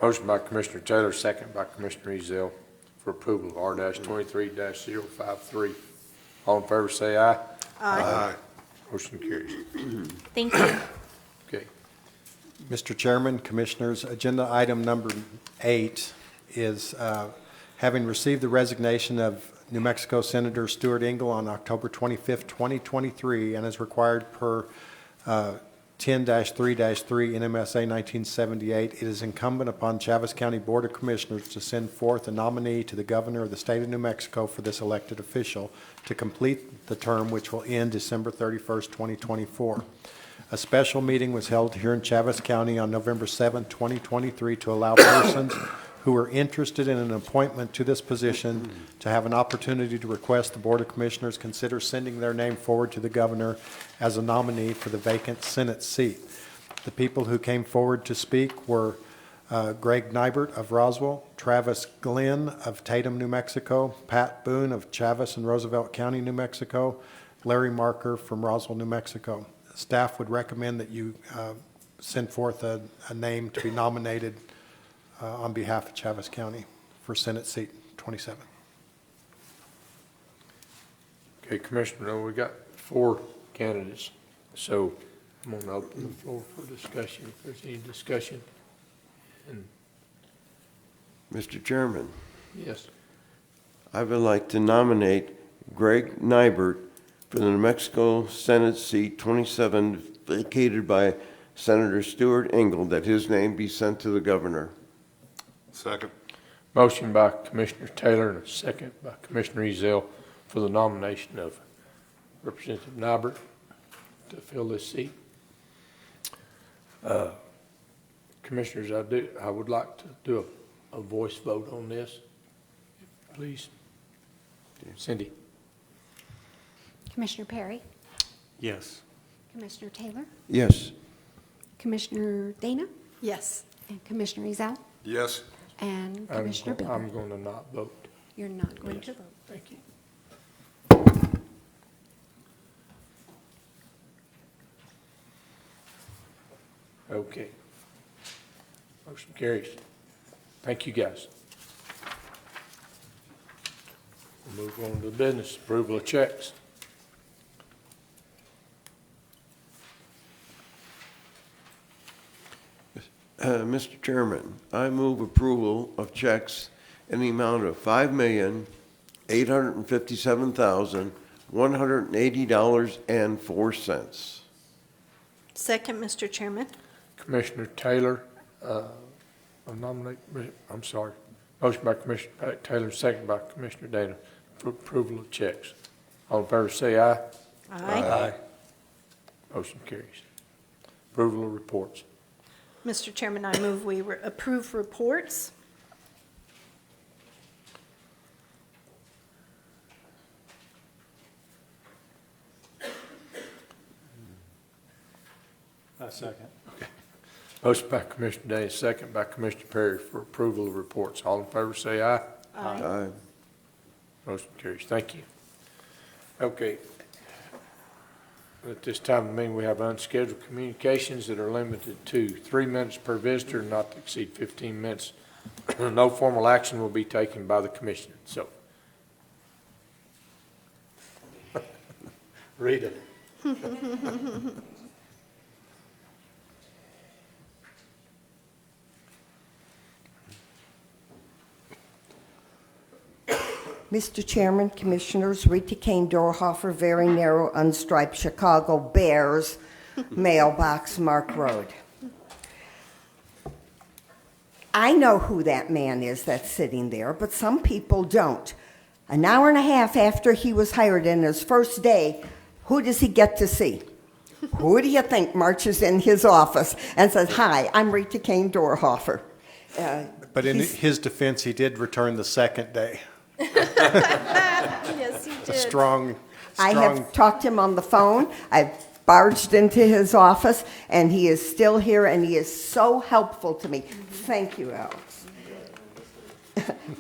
S1: Motion by Commissioner Taylor, second by Commissioner Ezell for approval of R-23-053. All in favor say aye.
S4: Aye.
S1: Motion carries.
S16: Thank you.
S1: Okay.
S5: Mr. Chairman, Commissioners, agenda item number 8 is having received the resignation of New Mexico Senator Stuart Engel on October 25th, 2023, and is required per 10-3-3 NMSA 1978, it is incumbent upon Chaves County Board of Commissioners to send forth a nominee to the Governor of the State of New Mexico for this elected official to complete the term, which will end December 31st, 2024. A special meeting was held here in Chaves County on November 7, 2023, to allow persons who are interested in an appointment to this position to have an opportunity to request the Board of Commissioners consider sending their name forward to the Governor as a nominee for the vacant Senate seat. The people who came forward to speak were Greg Nybert of Roswell, Travis Glenn of Tatum, New Mexico, Pat Boone of Chaves and Roosevelt County, New Mexico, Larry Marker from Roswell, New Mexico. Staff would recommend that you send forth a name to be nominated on behalf of Chaves County for Senate seat 27.
S1: Okay, Commissioner, we got 4 candidates, so I'm going to open the floor for discussion, if there's any discussion. And
S3: Mr. Chairman,
S1: yes,
S3: I would like to nominate Greg Nybert for the New Mexico Senate seat 27 vacated by Senator Stuart Engel, that his name be sent to the Governor.
S4: Second.
S1: motion by Commissioner Taylor and a second by Commissioner Ezell for the nomination of Representative Nybert to fill this seat. Commissioners, I would like to do a voice vote on this, please. Cindy?
S11: Commissioner Perry,
S10: Yes.
S11: Commissioner Taylor,
S9: Yes.
S11: Commissioner Dana,
S2: Yes.
S11: and Commissioner Ezell,
S4: Yes.
S11: and Commissioner Bilber.
S1: I'm going to not vote.
S11: You're not going
S1: Yes.
S11: to vote.
S1: Thank you. Okay. Motion carries. Thank you, guys. We'll move on to business, approval of checks.
S3: Mr. Chairman, I move approval of checks in the amount of $5,857,180.04.
S2: Second, Mr. Chairman.
S1: Commissioner Taylor, I'm sorry. Motion by Commissioner Taylor, second by Commissioner Dana for approval of checks. All in favor say aye.
S2: Aye.
S1: Motion carries. Approval of reports.
S2: Mr. Chairman, I move we approve reports.
S14: Second.
S1: Motion by Commissioner Dana, second by Commissioner Perry for approval of reports. All in favor say aye.
S3: Aye.
S1: Motion carries. Thank you. Okay. At this time of the meeting, we have unscheduled communications that are limited to 3 minutes per visitor, not to exceed 15 minutes. No formal action will be taken by the commission. So, Rita.
S18: Mr. Chairman, Commissioners, Rita Kane Dorhofer, very narrow, unstriped Chicago Bears, mailbox, Mark Road. I know who that man is that's sitting there, but some people don't. An hour and a half after he was hired in his first day, who does he get to see? Who do you think marches in his office and says, "Hi, I'm Rita Kane Dorhofer"?
S5: But in his defense, he did return the second day.
S2: Yes, he did.
S18: I have talked to him on the phone. I've barged into his office, and he is still here, and he is so helpful to me. Thank you, Alex.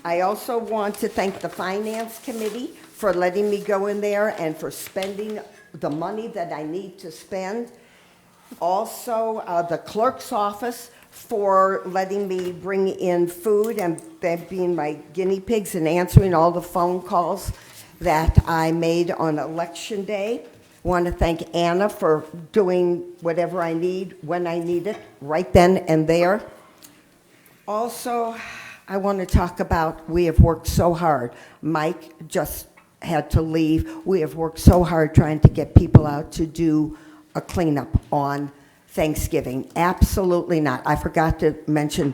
S18: I also want to thank the Finance Committee for letting me go in there and for spending the money that I need to spend. Also, the clerk's office for letting me bring in food and them being my guinea pigs and answering all the phone calls that I made on Election Day. Want to thank Anna for doing whatever I need when I need it, right then and there. Also, I want to talk about, we have worked so hard. Mike just had to leave. We have worked so hard trying to get people out to do a cleanup on Thanksgiving. Absolutely not. I forgot to mention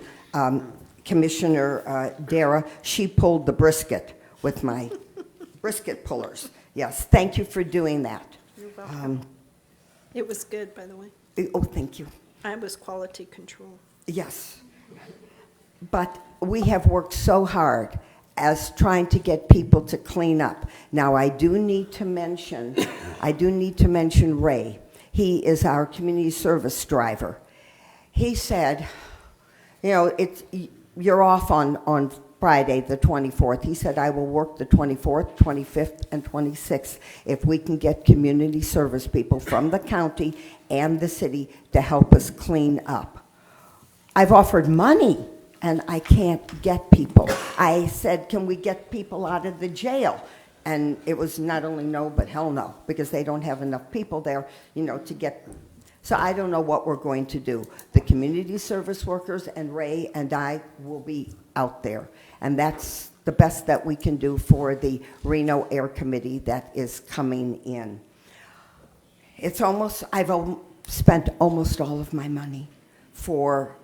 S18: Commissioner Dara. She pulled the brisket with my brisket pullers. Yes, thank you for doing that.
S2: You're welcome. It was good, by the way.
S18: Oh, thank you.
S2: I was quality control.
S18: Yes. But we have worked so hard as trying to get people to clean up. Now, I do need to mention Ray. He is our community service driver. He said, you know, you're off on Friday, the 24th. He said, I will work the 24th, 25th, and 26th if we can get community service people from the county and the city to help us clean up. I've offered money, and I can't get people. I said, can we get people out of the jail? And it was not only no, but hell no, because they don't have enough people there, you know, to get. So I don't know what we're going to do. The community service workers and Ray and I will be out there. And that's the best that we can do for the Reno Air Committee that is coming in. I've spent almost all of my money for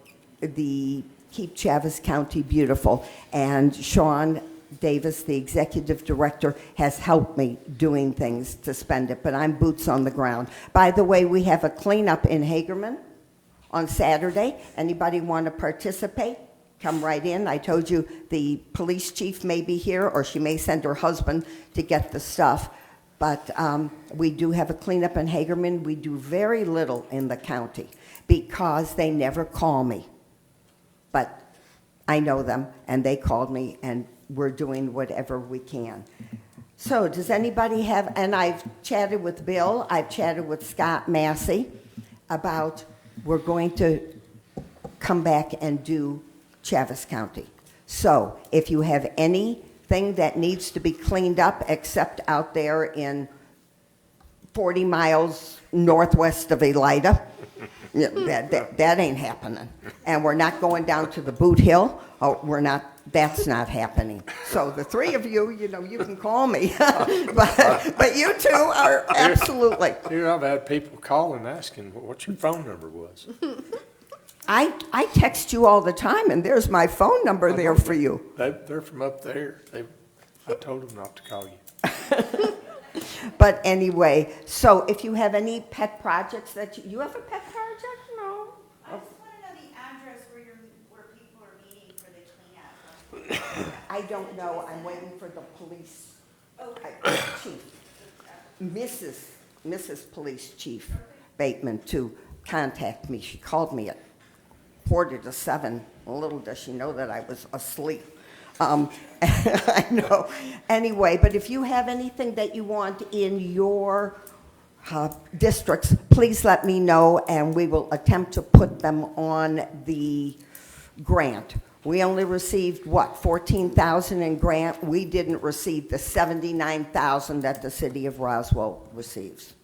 S18: the Keep Chaves County Beautiful. And Sean Davis, the executive director, has helped me doing things to spend it, but I'm boots on the ground. By the way, we have a cleanup in Hagerman on Saturday. Anybody want to participate? Come right in. I told you the police chief may be here, or she may send her husband to get the stuff. But we do have a cleanup in Hagerman. We do very little in the county because they never call me. But I know them, and they called me, and we're doing whatever we can. So does anybody have, and I've chatted with Bill, I've chatted with Scott Massey about we're going to come back and do Chaves County. So if you have anything that needs to be cleaned up except out there in 40 miles northwest of Elida, yeah, that ain't happening. And we're not going down to the Boot Hill. Oh, that's not happening. So the three of you, you can call me. but you two are absolutely.
S1: Here I've had people calling asking what your phone number was.
S18: I text you all the time, and there's my phone number there for you.
S1: They're from up there. I told them not to call you.
S18: But anyway, so if you have any pet projects that you have a pet project? No.
S6: I just want to know the address where people are meeting for the cleanup.
S18: I don't know. I'm waiting for the police chief, Mrs. Police Chief Bateman to contact me. She called me at 6:45. Little does she know that I was asleep. I know. Anyway, but if you have anything that you want in your districts, please let me know, and we will attempt to put them on the grant. We only received, $14,000 in grant. We didn't receive the $79,000 that the city of Roswell receives.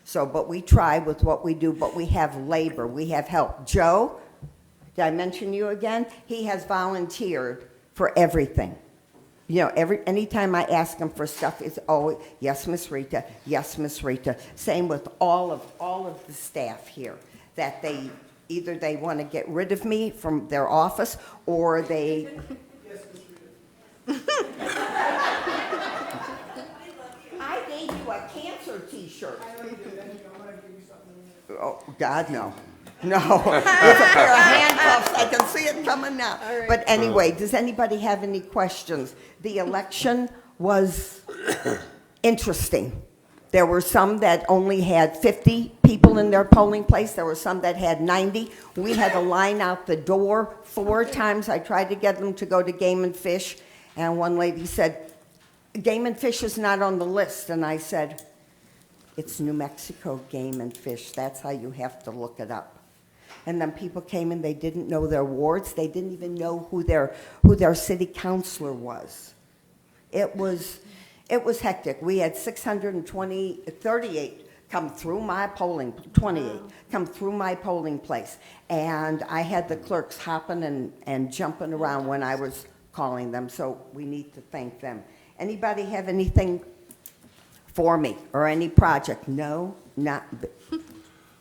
S18: So, but we try with what we do, but we have labor, we have help. Joe, did I mention you again? He has volunteered for everything. Anytime I ask him for stuff, it's always, yes, Miss Rita, yes, Miss Rita. Same with all of the staff here, that either they want to get rid of me from their office, or they... Yes, Miss Rita. I gave you a cancer T-shirt. Oh, God, no. No. It's a pair of handcuffs. I can see it coming now.
S2: Right.
S18: But anyway, does anybody have any questions? The election was interesting. There were some that only had 50 people in their polling place. There were some that had 90. We had a line out the door 4 times. I tried to get them to go to Game and Fish, and one lady said, Game and Fish is not on the list. And I said, it's New Mexico Game and Fish. That's how you have to look it up. And then people came in, they didn't know their wards. They didn't even know who their city councilor was. It was hectic. We had 38 come through my polling, 28 come through my polling place. And I had the clerks hopping and jumping around when I was calling them, so we need to thank them. Anybody have anything for me or any project? No, not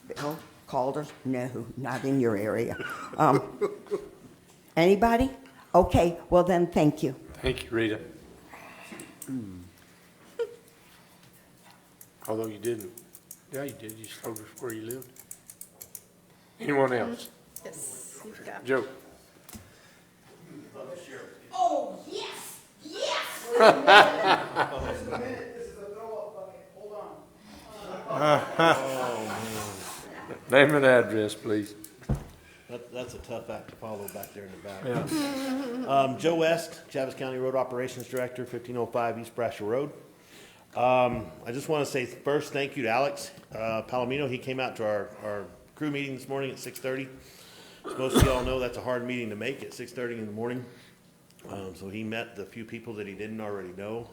S18: Bill Calder? No, not in your area. Anybody? Okay, well then, thank you.
S1: Thank you, Rita. Although you didn't. Yeah, you did. You told us where you lived. Anyone else?
S2: Yes, you've got.
S1: Joe.
S18: Oh, yes, yes.
S1: Name and address, please.
S19: That's a tough act to follow back there in the back. Yeah. Joe West, Chaves County Road Operations Director, 1505 East Brasher Road. I just want to say first thank you to Alex Palomino. He came out to our crew meeting this morning at 6:30. As most of y'all know, that's a hard meeting to make at 6:30 in the morning. So he met the few people that he didn't already know.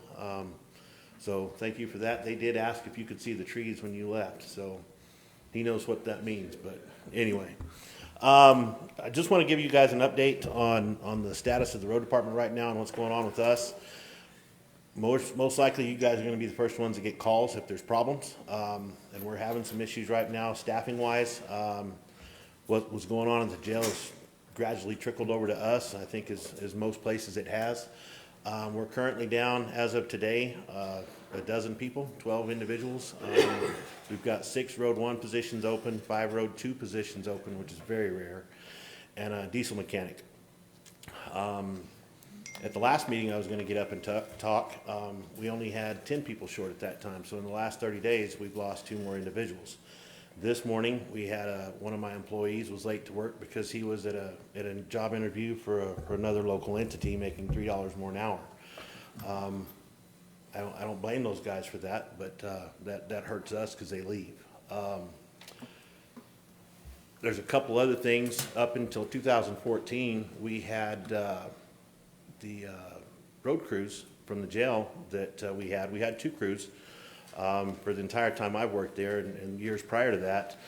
S19: So thank you for that. They did ask if you could see the trees when you left, so he knows what that means. But anyway, I just want to give you guys an update on the status of the road department right now and what's going on with us. Most likely you guys are going to be the first ones to get calls if there's problems, and we're having some issues right now staffing wise. What was going on in the jail has gradually trickled over to us, I think as most places it has. We're currently down as of today a dozen people, 12 individuals. We've got 6 Road 1 positions open, 5 Road 2 positions open, which is very rare, and a diesel mechanic. At the last meeting, I was going to get up and talk. We only had 10 people short at that time, so in the last 30 days, we've lost 2 more individuals. This morning, we had one of my employees was late to work because he was at a job interview for another local entity making $3 more an hour. I don't blame those guys for that, but that hurts us because they leave. There's a couple other things. Up until 2014, we had the road crews from the jail that we had 2 crews for the entire time I've worked there, and years prior to that.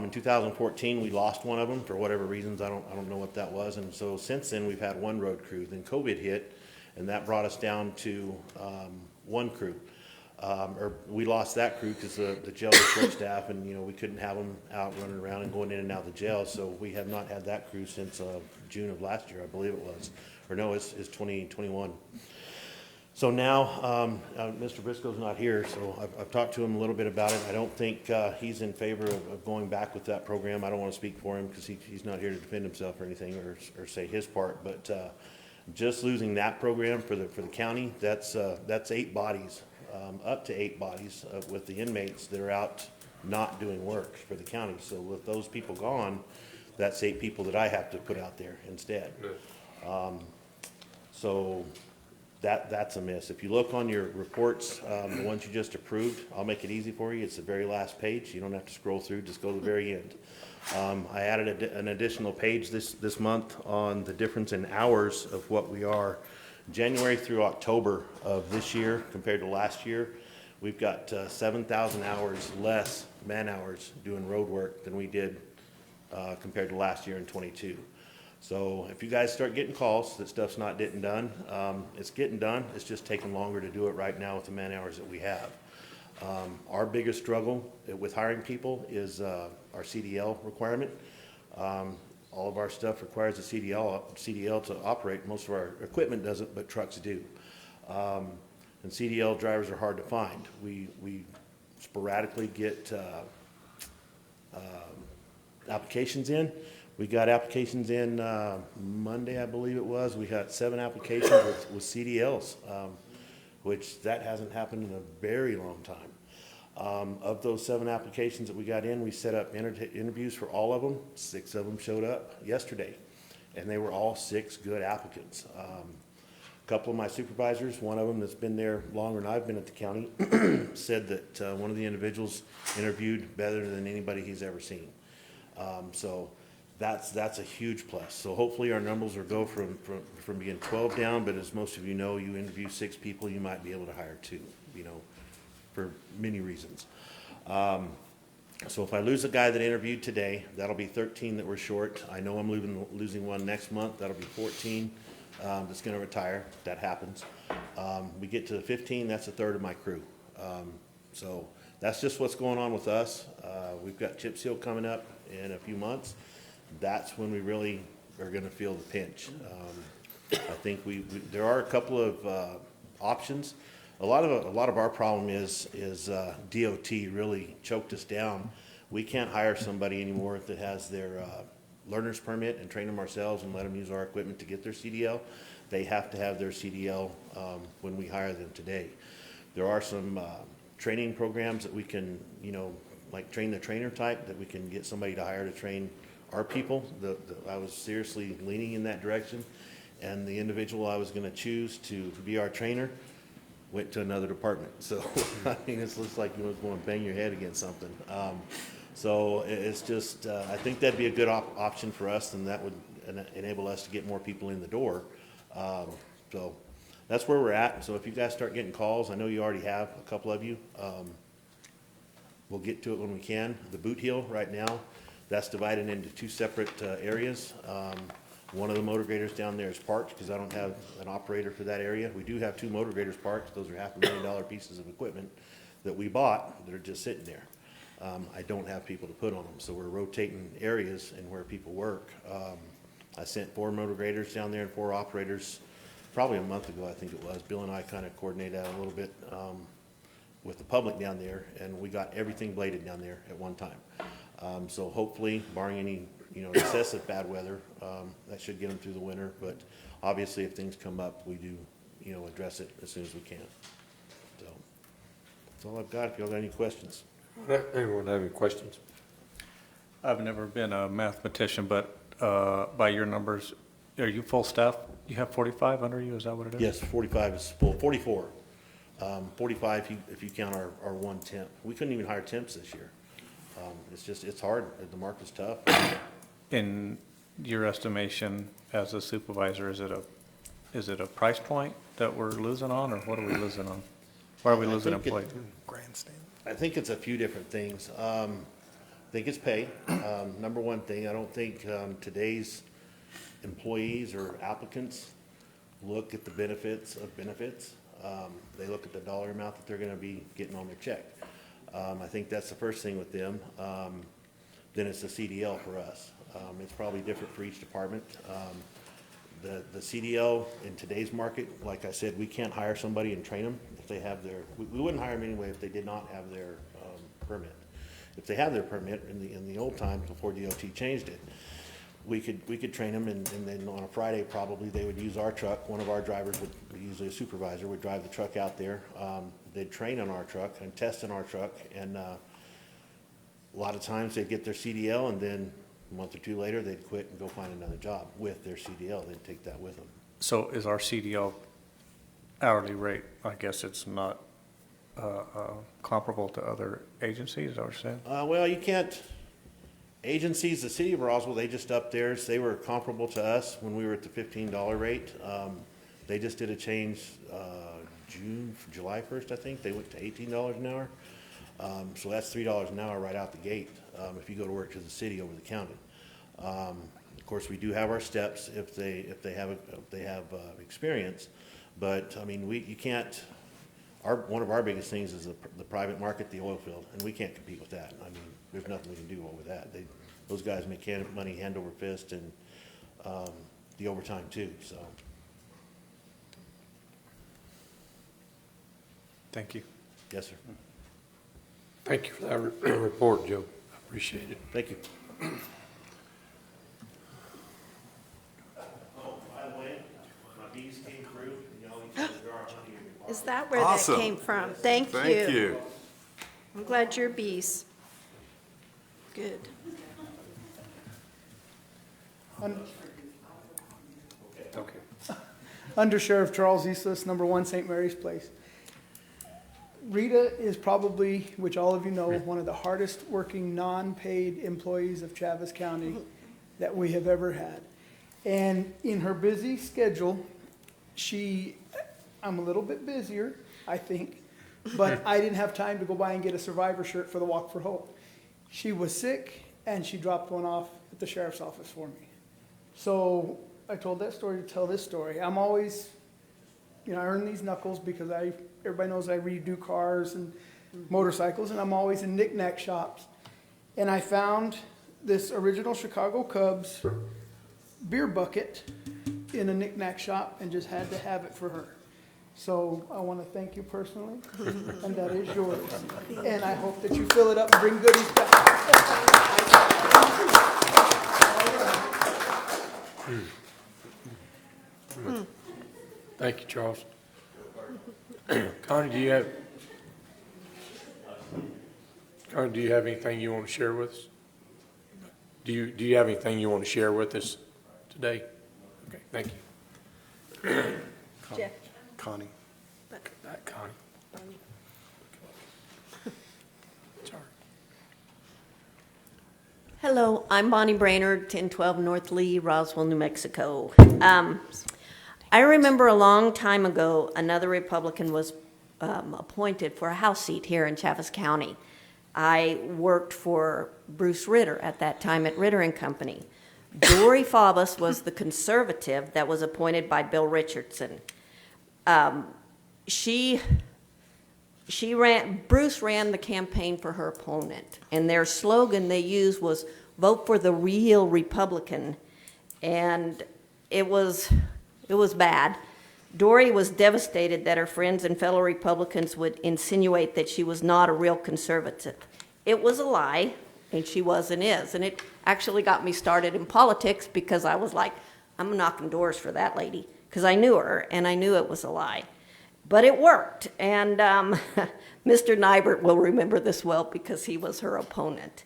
S19: In 2014, we lost one of them for whatever reasons. I don't know what that was, and so since then we've had 1 road crew. Then COVID hit, and that brought us down to 1 crew. Or we lost that crew because the jail was short staff, and we couldn't have them out running around and going in and out of the jail. So we have not had that crew since June of last year, I believe it was, or no, it's 2021. So now Mr. Briscoe's not here, so I've talked to him a little bit about it. I don't think he's in favor of going back with that program. I don't want to speak for him because he's not here to defend himself or anything or say his part, but just losing that program for the county, that's 8 bodies. Up to 8 bodies with the inmates that are out not doing work for the county. So with those people gone, that's 8 people that I have to put out there instead. So that's a miss. If you look on your reports, the ones you just approved, I'll make it easy for you. It's the very last page. You don't have to scroll through, just go to the very end. I added an additional page this month on the difference in hours of what we are. January through October of this year compared to last year, we've got 7,000 hours less man hours doing road work than we did compared to last year in 22. So if you guys start getting calls that stuff's not getting done, it's getting done. It's just taking longer to do it right now with the man hours that we have. Our biggest struggle with hiring people is our CDL requirement. All of our stuff requires a CDL to operate. Most of our equipment doesn't, but trucks do. And CDL drivers are hard to find. We sporadically get applications in. We got applications in Monday, I believe it was. We got 7 applications with CDLs, which that hasn't happened in a very long time. Of those 7 applications that we got in, we set up interviews for all of them. 6 of them showed up yesterday, and they were all 6 good applicants. A couple of my supervisors, one of them that's been there longer than I've been at the county, said that one of the individuals interviewed better than anybody he's ever seen. So that's a huge plus. So hopefully our numbers will go from being 12 down, but as most of you know, you interview 6 people, you might be able to hire 2, for many reasons. So if I lose a guy that interviewed today, that'll be 13 that we're short. I know I'm losing one next month. That'll be 14 that's going to retire. That happens. We get to the 15, that's a third of my crew. So that's just what's going on with us. We've got chip seal coming up in a few months. That's when we really are going to feel the pinch. I think there are a couple of options. A lot of our problem is DOT really choked us down. We can't hire somebody anymore that has their learner's permit and train them ourselves and let them use our equipment to get their CDL. They have to have their CDL when we hire them today. There are some training programs that we can, like train the trainer type, that we can get somebody to hire to train our people. I was seriously leaning in that direction, and the individual I was going to choose to be our trainer went to another department. So I mean, it looks like you was going to bang your head against something. So it's just, I think that'd be a good option for us, and that would enable us to get more people in the door. So that's where we're at. So if you guys start getting calls, I know you already have a couple of you. We'll get to it when we can. The boot heel right now, that's divided into 2 separate areas. One of the motor graders down there is parked because I don't have an operator for that area. We do have 2 motor graders parked. Those are $500,000 pieces of equipment that we bought that are just sitting there. I don't have people to put on them, so we're rotating areas and where people work. I sent 4 motor graders down there and 4 operators probably a month ago, I think it was. Bill and I kind of coordinated that a little bit. with the public down there, and we got everything bladed down there at one time. So hopefully, barring any, excessive bad weather, that should get them through the winter. But obviously, if things come up, we do, address it as soon as we can. So that's all I've got. If y'all got any questions.
S1: Anyone have any questions?
S10: I've never been a mathematician, but by your numbers, are you full staff? You have 45 under you, is that what it is?
S19: Yes, 45 is full, 44. 45 if you count our one temp. We couldn't even hire temps this year. It's hard. The market's tough.
S10: In your estimation as a supervisor, is it a price point that we're losing on, or what are we losing on? Why are we losing employees?
S19: I think it's a few different things. I think it's pay. Number one thing, I don't think today's employees or applicants look at the benefits of benefits. They look at the dollar amount that they're going to be getting on their check. I think that's the first thing with them. Then it's the CDL for us. It's probably different for each department. The CDL in today's market, like I said, we can't hire somebody and train them if they have we wouldn't hire them anyway if they did not have their permit. If they have their permit in the old times before DOT changed it, we could train them, and then on a Friday probably they would use our truck. One of our drivers usually a supervisor, would drive the truck out there. They'd train on our truck and test in our truck, and a lot of times they'd get their CDL, and then a month or two later they'd quit and go find another job with their CDL. They'd take that with them.
S10: So is our CDL hourly rate, I guess it's not comparable to other agencies, is that what you're saying?
S19: Well, you can't. Agencies, the city of Roswell, they just upped theirs. They were comparable to us when we were at the $15 rate. They just did a change July 1st, I think. They went to $18 an hour. So that's $3 an hour right out the gate if you go to work to the city over the county. Of course, we do have our steps if they have experience, but I mean you can't. One of our biggest things is the private market, the oil field, and we can't compete with that. I mean, there's nothing we can do with that. Those guys make money hand over fist, and the overtime too. So,
S10: thank you.
S19: Yes, sir.
S1: Thank you for that report, Joe. I appreciate it.
S19: Thank you.
S2: Is that where
S3: Awesome.
S2: that came from? Thank you.
S3: Thank you.
S2: I'm glad you're bees. Good.
S1: Okay.
S20: Under Sheriff Charles Eastless, number 1 St. Mary's Place. Rita is probably, which all of you know, one of the hardest working non-paid employees of Chaves County that we have ever had. And in her busy schedule, I'm a little bit busier, I think, but I didn't have time to go by and get a Survivor shirt for the Walk for Hope. She was sick, and she dropped one off at the sheriff's office for me. So I told that story to tell this story. I'm always, I earn these knuckles because everybody knows I redo cars and motorcycles, and I'm always in knick-knack shops. And I found this original Chicago Cubs beer bucket in a knick-knack shop and just had to have it for her. So I want to thank you personally, and that is yours. And I hope that you fill it up and bring goodies back.
S1: Thank you, Charles. Connie, do you have anything you want to share with us? Do you have anything you want to share with us today? Okay, thank you.
S2: Jeff.
S5: Connie.
S1: Connie.
S21: Hello, I'm Bonnie Brainerd, 1012 North Lee, Roswell, New Mexico. I remember a long time ago, another Republican was appointed for a House seat here in Chaves County. I worked for Bruce Ritter at that time at Ritter and Company. Dory Faubus was the conservative that was appointed by Bill Richardson. Bruce ran the campaign for her opponent, and their slogan they used was "Vote for the real Republican," and it was bad. Dory was devastated that her friends and fellow Republicans would insinuate that she was not a real conservative. It was a lie, and she was and is. And it actually got me started in politics because I was like, I'm knocking doors for that lady, because I knew her, and I knew it was a lie. But it worked, and Mr. Nybert will remember this well because he was her opponent.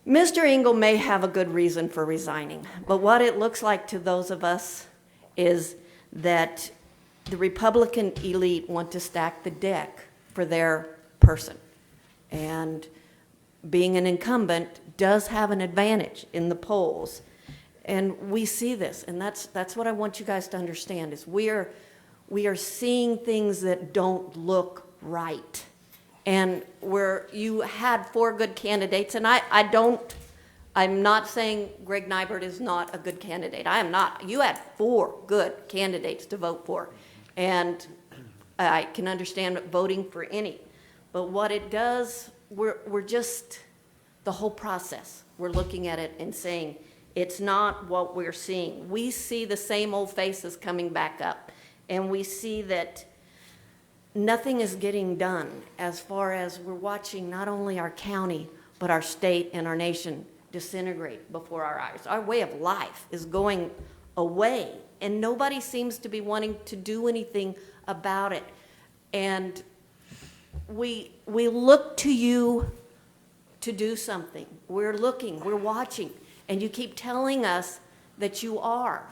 S21: Mr. Engel may have a good reason for resigning, but what it looks like to those of us is that the Republican elite want to stack the deck for their person. And being an incumbent does have an advantage in the polls. And we see this, and that's what I want you guys to understand, is we are seeing things that don't look right. And where you had 4 good candidates, and I'm not saying Greg Nybert is not a good candidate. I am not. You had 4 good candidates to vote for. And I can understand voting for any. But what it does, we're just, the whole process, we're looking at it and saying, it's not what we're seeing. We see the same old faces coming back up. And we see that nothing is getting done as far as we're watching not only our county, but our state and our nation disintegrate before our eyes. Our way of life is going away, and nobody seems to be wanting to do anything about it. And we look to you to do something. We're looking, we're watching, and you keep telling us that you are,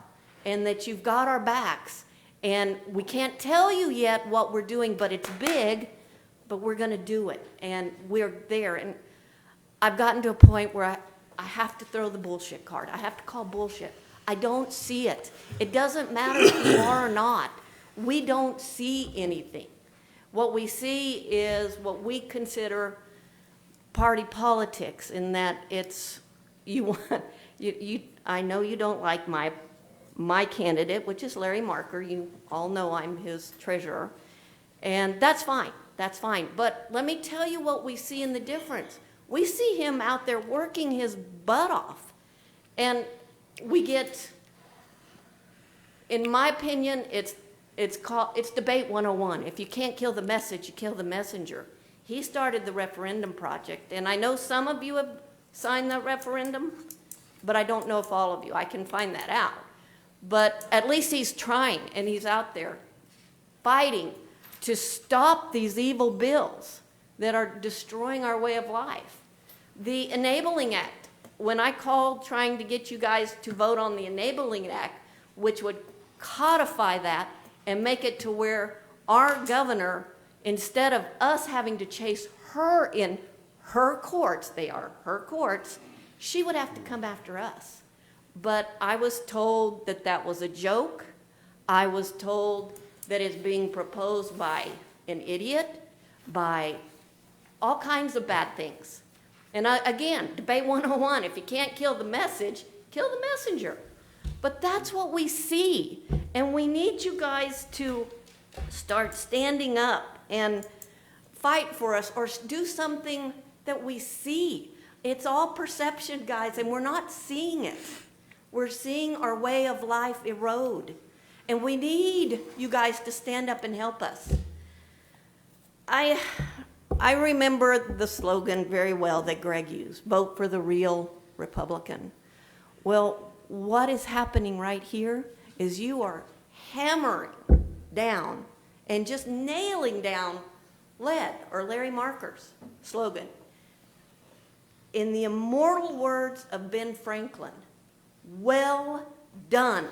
S21: and that you've got our backs. And we can't tell you yet what we're doing, but it's big, but we're going to do it. And we're there. And I've gotten to a point where I have to throw the bullshit card. I have to call bullshit. I don't see it. It doesn't matter if you are or not. We don't see anything. What we see is what we consider party politics, in that it's, I know you don't like my candidate, which is Larry Marker. You all know I'm his treasurer. And that's fine. That's fine. But let me tell you what we see in the difference. We see him out there working his butt off. And we get, in my opinion, it's debate 101. If you can't kill the message, you kill the messenger. He started the referendum project. And I know some of you have signed that referendum, but I don't know if all of you. I can find that out. But at least he's trying, and he's out there fighting to stop these evil bills that are destroying our way of life. The Enabling Act, when I called trying to get you guys to vote on the Enabling Act, which would codify that and make it to where our governor, instead of us having to chase her in her courts, they are her courts, she would have to come after us. But I was told that that was a joke. I was told that it's being proposed by an idiot, by all kinds of bad things. And again, debate 101, if you can't kill the message, kill the messenger. But that's what we see. And we need you guys to start standing up and fight for us, or do something that we see. It's all perception, guys, and we're not seeing it. We're seeing our way of life erode. And we need you guys to stand up and help us. I remember the slogan very well that Greg used, vote for the real Republican. Well, what is happening right here is you are hammering down and just nailing down lead, or Larry Marker's slogan. In the immortal words of Ben Franklin, well done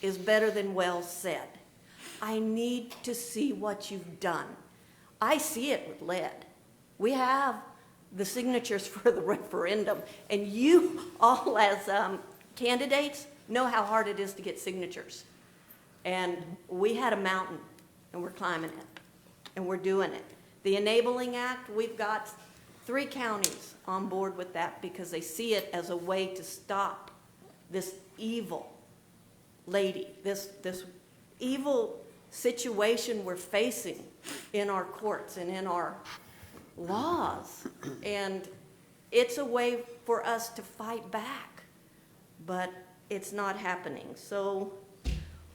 S21: is better than well said. I need to see what you've done. I see it with lead. We have the signatures for the referendum, and you all as candidates know how hard it is to get signatures. And we had a mountain, and we're climbing it, and we're doing it. The Enabling Act, we've got 3 counties on board with that because they see it as a way to stop this evil lady, this evil situation we're facing in our courts and in our laws. And it's a way for us to fight back, but it's not happening. So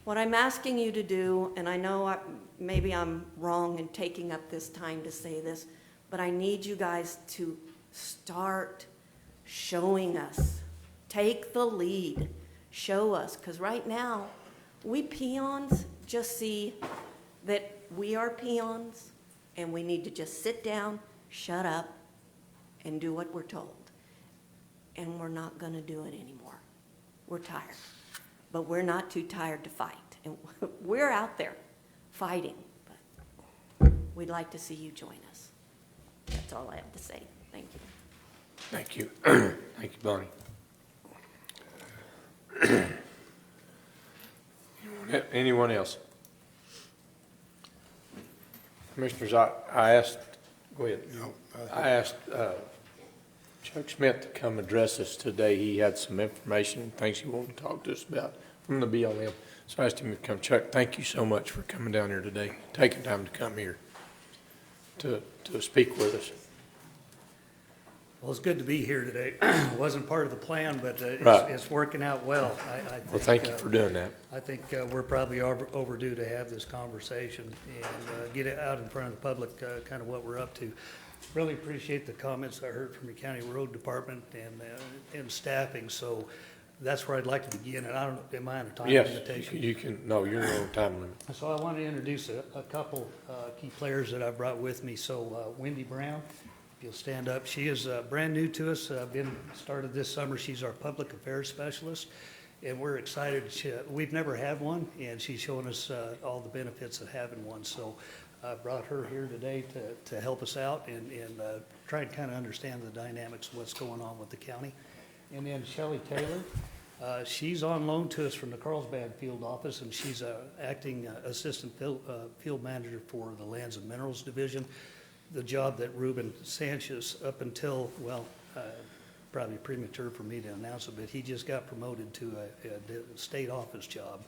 S21: What I'm asking you to do, and I know maybe I'm wrong in taking up this time to say this, but I need you guys to start showing us. Take the lead. Show us. Because right now, we peons just see that we are peons and we need to just sit down, shut up, and do what we're told. And we're not going to do it anymore. We're tired. But we're not too tired to fight. And we're out there fighting. But we'd like to see you join us. That's all I have to say. Thank you.
S1: Thank you. Thank you, Bonnie. Anyone else? Commissioners, I asked, go ahead. I asked Chuck Smith to come address us today. He had some information and things he wanted to talk to us about from the BLM. So I asked him to come. Chuck, thank you so much for coming down here today, taking time to come here to speak with us.
S7: Well, it's good to be here today. It wasn't part of the plan, but it's working out well. I think,
S1: well, thank you for doing that.
S7: I think we're probably overdue to have this conversation and get it out in front of the public, kind of what we're up to. Really appreciate the comments I heard from the county road department and staffing. So that's where I'd like to begin. And I don't know, am I on a time limitation?
S1: Yes, you can. No, you're on time limit.
S7: So I want to introduce a couple key players that I've brought with me. So Wendy Brown. If you'll stand up. She is brand new to us, started this summer. She's our public affairs specialist, and we're excited. We've never had one, and she's showing us all the benefits of having one. So I brought her here today to help us out and try and kind of understand the dynamics of what's going on with the county. And then Shelley Taylor, she's on loan to us from the Carlsbad Field Office, and she's acting assistant field manager for the Lands and Minerals Division. The job that Ruben Sanchez, up until, well, probably premature for me to announce it, but he just got promoted to a state office job,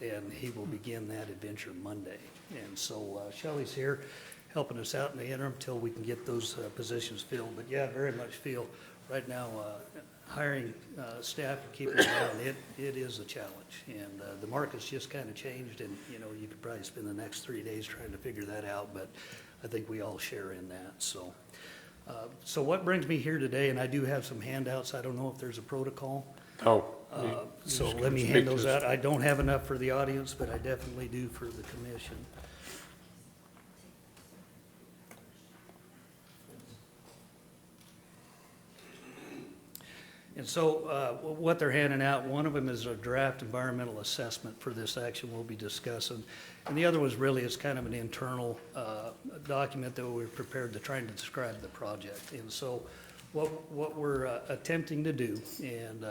S7: and he will begin that adventure Monday. And so Shelley's here helping us out in the interim till we can get those positions filled. But yeah, very much feel right now hiring staff and keeping it down, it is a challenge. And the market's just kind of changed, and you know, you could probably spend the next 3 days trying to figure that out, but I think we all share in that. So what brings me here today, and I do have some handouts. I don't know if there's a protocol.
S1: Oh.
S7: So let me hand those out. I don't have enough for the audience, but I definitely do for the commission. And so what they're handing out, one of them is a draft environmental assessment for this action we'll be discussing. And the other was really, it's kind of an internal document that we're prepared to try and describe the project. And so what we're attempting to do, and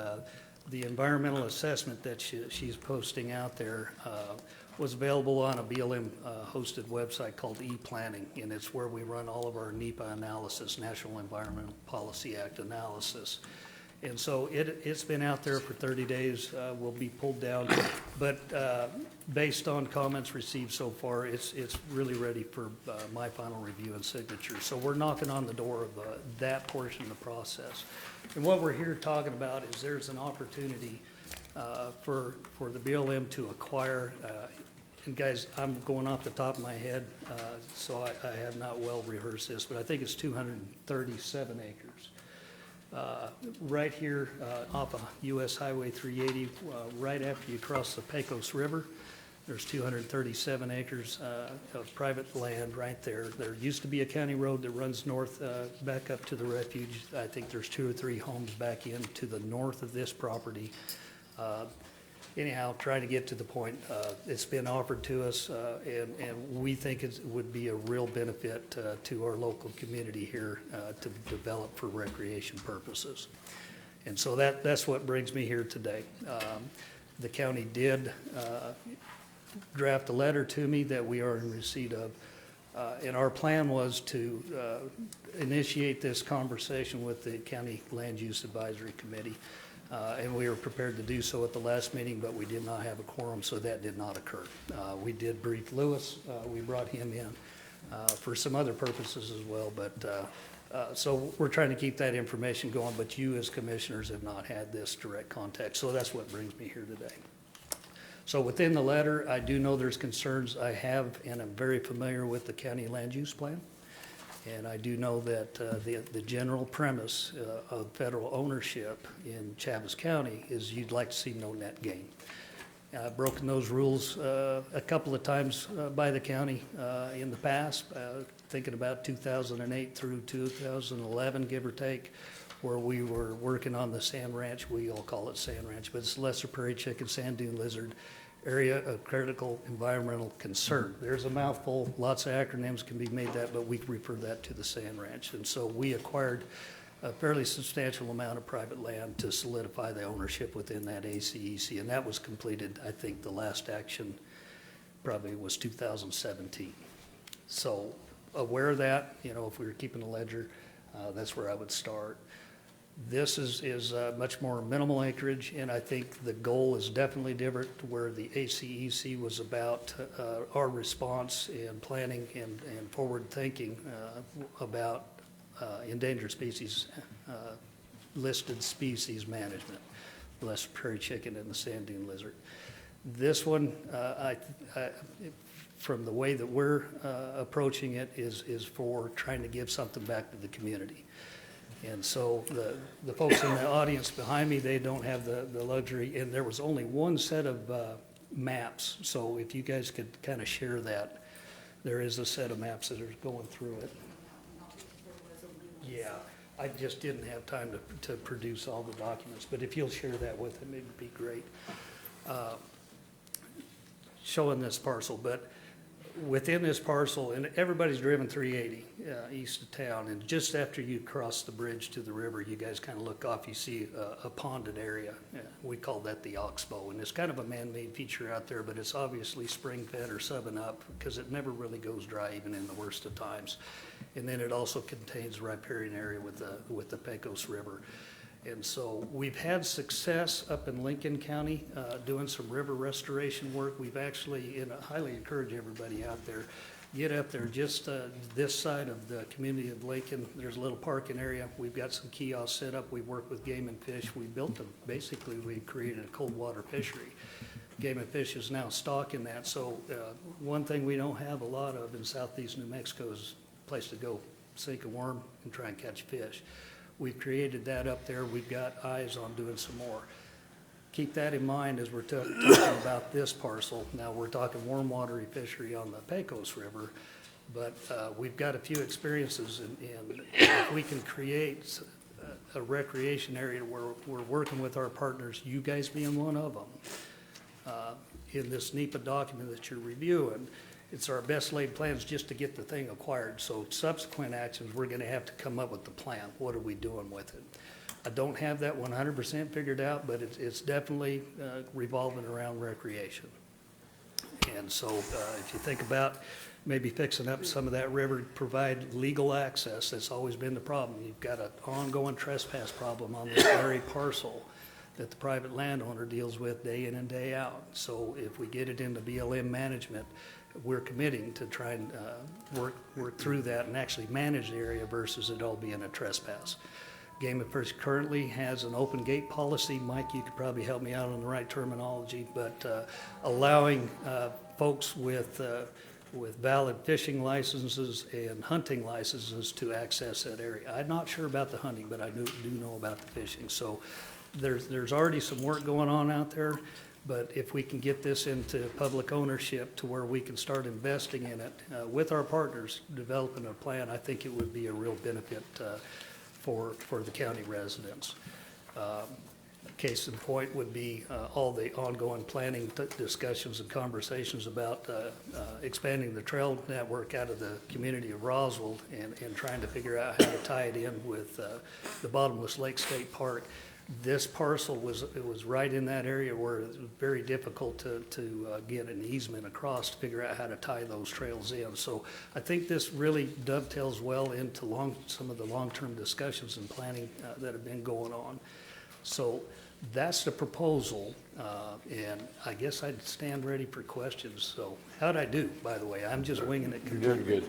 S7: the environmental assessment that she's posting out there was available on a BLM hosted website called ePlanning, and it's where we run all of our NEPA analysis, National Environmental Policy Act analysis. And so it's been out there for 30 days, will be pulled down, but based on comments received so far, it's really ready for my final review and signature. So we're knocking on the door of that portion of the process. And what we're here talking about is there's an opportunity for the BLM to acquire, and guys, I'm going off the top of my head, so I have not well rehearsed this, but I think it's 237 acres. Right here off of US Highway 380, right after you cross the Pecos River, there's 237 acres of private land right there. There used to be a county road that runs north back up to the refuge. I think there's 2 or 3 homes back in to the north of this property. Anyhow, trying to get to the point, it's been offered to us, and we think it would be a real benefit to our local community here to develop for recreation purposes. And so that's what brings me here today. The county did draft a letter to me that we are in receipt of, and our plan was to initiate this conversation with the County Land Use Advisory Committee. And we were prepared to do so at the last meeting, but we did not have a quorum, so that did not occur. We did brief Lewis. We brought him in for some other purposes as well. But so we're trying to keep that information going, but you as commissioners have not had this direct contact. So that's what brings me here today. So within the letter, I do know there's concerns I have, and I'm very familiar with the county land use plan. And I do know that the general premise of federal ownership in Chaves County is you'd like to see no net gain. I've broken those rules a couple of times by the county in the past, thinking about 2008 through 2011, give or take, where we were working on the Sand Ranch. We all call it Sand Ranch, but it's lesser prairie chicken, sand dune lizard, area of critical environmental concern. There's a mouthful, lots of acronyms can be made that, but we refer that to the Sand Ranch. And so we acquired a fairly substantial amount of private land to solidify the ownership within that ACEC, and that was completed, I think the last action probably was 2017. So aware of that, you know, if we were keeping a ledger, that's where I would start. This is much more minimal acreage, and I think the goal is definitely different to where the ACEC was about our response and planning and forward thinking about endangered species, listed species management, lesser prairie chicken and the sand dune lizard. This one, from the way that we're approaching it, is for trying to give something back to the community. And so the folks in the audience behind me, they don't have the luxury, and there was only one set of maps. So if you guys could kind of share that, there is a set of maps that are going through it. Yeah, I just didn't have time to produce all the documents, but if you'll share that with them, it'd be great. Showing this parcel, but within this parcel, and everybody's driven 380 east of town, and just after you cross the bridge to the river, you guys kind of look off, you see a ponded area. We call that the oxbow, and it's kind of a man-made feature out there, but it's obviously spring-fed or subbing up because it never really goes dry even in the worst of times. And then it also contains riparian area with the Pecos River. And so we've had success up in Lincoln County doing some river restoration work. We've actually, and I highly encourage everybody out there, get up there just this side of the community of Lincoln. There's a little parking area. We've got some kiosks set up. We work with Game and Fish. We built basically we created a cold water fishery. Game and Fish is now stocking that. So one thing we don't have a lot of in southeast New Mexico is a place to go sink a worm and try and catch fish. We've created that up there. We've got eyes on doing some more. Keep that in mind as we're talking about this parcel. Now we're talking warm watery fishery on the Pecos River, but we've got a few experiences, and if we can create a recreation area where we're working with our partners, you guys being one of them, in this NEPA document that you're reviewing, it's our best laid plans just to get the thing acquired. So subsequent actions, we're gonna have to come up with the plan. What are we doing with it? I don't have that 100% figured out, but it's definitely revolving around recreation. And so if you think about maybe fixing up some of that river to provide legal access, that's always been the problem. You've got an ongoing trespass problem on this very parcel that the private landowner deals with day in and day out. So if we get it into BLM management, we're committing to try and work through that and actually manage the area versus it all being a trespass. Game and Fish currently has an open gate policy. Mike, you could probably help me out on the right terminology, but allowing folks with valid fishing licenses and hunting licenses to access that area. I'm not sure about the hunting, but I do know about the fishing. So there's already some work going on out there. But if we can get this into public ownership to where we can start investing in it with our partners, developing a plan, I think it would be a real benefit for the county residents. Case in point would be all the ongoing planning discussions and conversations about expanding the trail network out of the community of Roswell and trying to figure out how to tie it in with the Bottomless Lake State Park. This parcel was right in that area where it was very difficult to get an easement across to figure out how to tie those trails in. So I think this really dovetails well into some of the long-term discussions and planning that have been going on. So that's the proposal, and I guess I'd stand ready for questions. So how'd I do, by the way? I'm just winging it.
S1: You're doing good.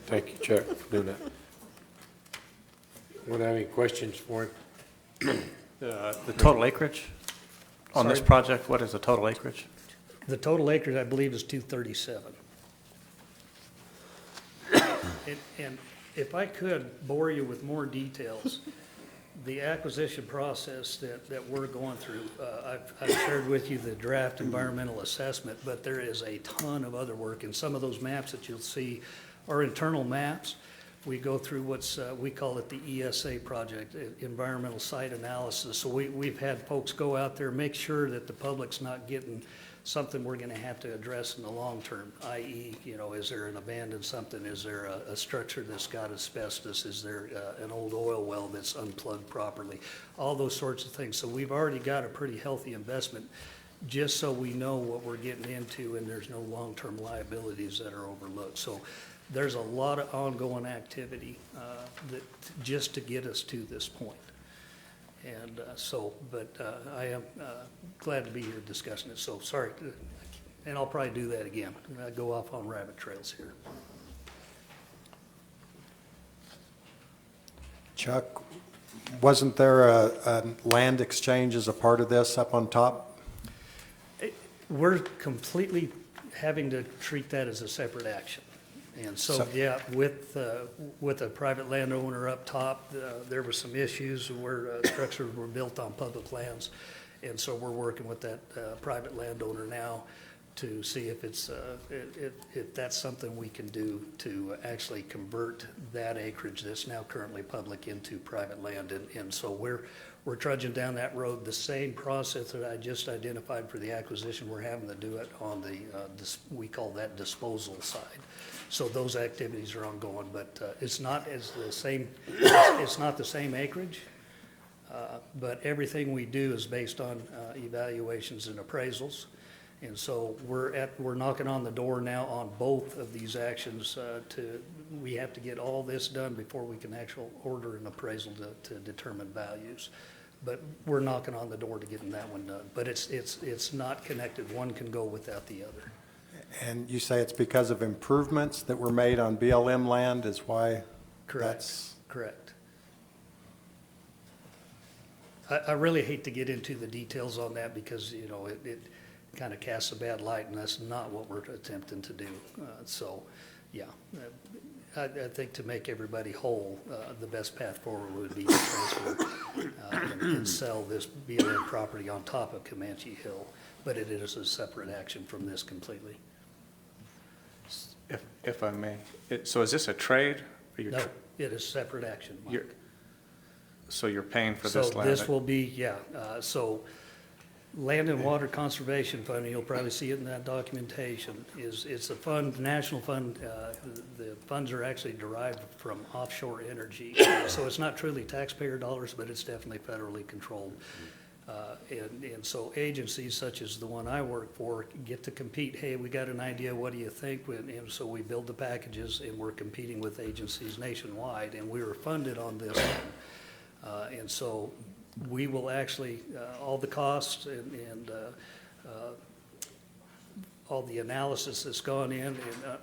S1: Thank you, Chuck, for doing that. Would have any questions for him?
S10: The total acreage on this project, what is the total acreage?
S7: The total acres, I believe, is 237. And if I could bore you with more details, the acquisition process that we're going through, I've shared with you the draft environmental assessment, but there is a ton of other work, and some of those maps that you'll see are internal maps. We go through we call it the ESA project, Environmental Site Analysis. So we've had folks go out there, make sure that the public's not getting something we're gonna have to address in the long term, i.e., is there an abandoned something? Is there a structure that's got asbestos? Is there an old oil well that's unplugged properly? All those sorts of things. So we've already got a pretty healthy investment just so we know what we're getting into and there's no long-term liabilities that are overlooked. So there's a lot of ongoing activity just to get us to this point. And I am glad to be here discussing it. So sorry, and I'll probably do that again. I go off on rabbit trails here.
S5: Chuck, wasn't there a land exchange as a part of this up on top?
S7: We're completely having to treat that as a separate action. And so, yeah, with a private landowner up top, there were some issues where structures were built on public lands. And so we're working with that private landowner now to see if if that's something we can do to actually convert that acreage that's now currently public into private land. And so we're trudging down that road. The same process that I just identified for the acquisition, we're having to do it on we call that disposal side. So those activities are ongoing, but it's not the same acreage, but everything we do is based on evaluations and appraisals. And so we're knocking on the door now on both of these actions. We have to get all this done before we can actually order an appraisal to determine values. But we're knocking on the door to getting that one done. But it's not connected. One can go without the other.
S5: And you say it's because of improvements that were made on BLM land is why?
S7: Correct. Correct. I really hate to get into the details on that because, it kind of casts a bad light, and that's not what we're attempting to do. I think to make everybody whole, the best path forward would be to transfer and sell this BLM property on top of Comanche Hill, but it is a separate action from this completely.
S10: If I may, so is this a trade?
S7: No, it is separate action, Mike.
S10: So you're paying for this land?
S7: So this will be, so Land and Water Conservation Fund, and you'll probably see it in that documentation, it's a fund, national fund. The funds are actually derived from offshore energy. So it's not truly taxpayer dollars, but it's definitely federally controlled. And so agencies such as the one I work for get to compete. Hey, we got an idea, what do you think? And so we build the packages and we're competing with agencies nationwide, and we were funded on this one. And so we will actually, all the costs and all the analysis that's gone in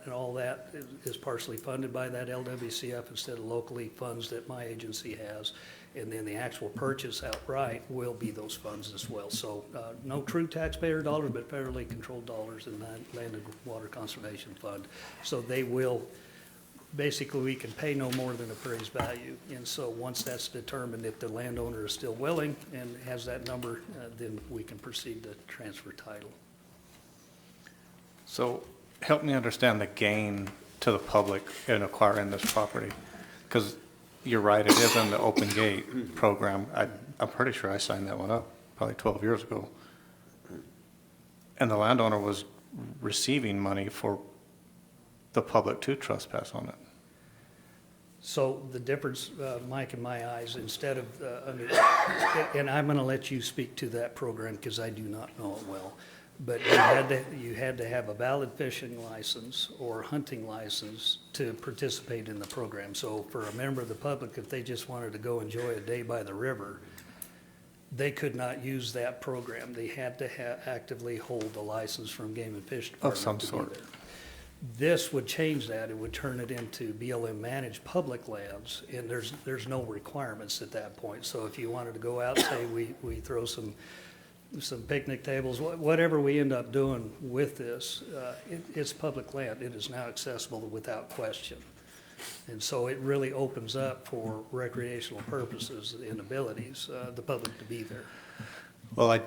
S7: and all that is partially funded by that LWCF instead of locally funds that my agency has. And then the actual purchase outright will be those funds as well. So no true taxpayer dollars, but federally controlled dollars in that Land and Water Conservation Fund. So they will, basically we can pay no more than appraised value. And so once that's determined, if the landowner is still willing and has that number, then we can proceed to transfer title.
S10: So help me understand the gain to the public in acquiring this property. Because you're right, it is in the open gate program. I'm pretty sure I signed that one up probably 12 years ago. And the landowner was receiving money for the public to trespass on it.
S7: So the difference, Mike, in my eyes, instead of, and I'm going to let you speak to that program because I do not know it well, but you had to have a valid fishing license or hunting license to participate in the program. So for a member of the public, if they just wanted to go enjoy a day by the river, they could not use that program. They had to actively hold a license from Game and Fish Department.
S10: Of some sort.
S7: This would change that. It would turn it into BLM managed public lands, and there's no requirements at that point. So if you wanted to go out, say we throw some some picnic tables, whatever we end up doing with this, it's public land. It is now accessible without question. And so it really opens up for recreational purposes and abilities, the public to be there.
S10: Well,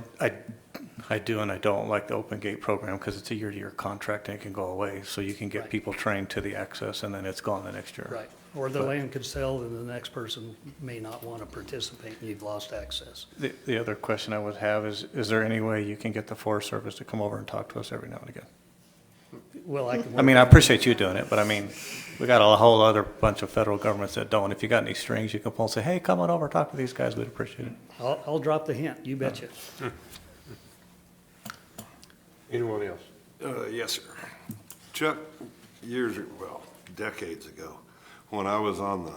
S10: I do and I don't like the open gate program because it's a year-to-year contract and it can go away. So you can get people trained to the access and then it's gone the next year.
S7: Right. Or the land could sell and the next person may not want to participate and you've lost access.
S10: The other question I would have is there any way you can get the Forest Service to come over and talk to us every now and again?
S7: Well, I can.
S10: I mean, I appreciate you doing it, but I mean, we got a whole other bunch of federal governments that don't. If you got any strings, you can pull and say, hey, come on over, talk to these guys, we'd appreciate it.
S7: I'll drop the hint, you betcha.
S1: Anyone else?
S4: Yes, sir. Chuck, decades ago, when I was on the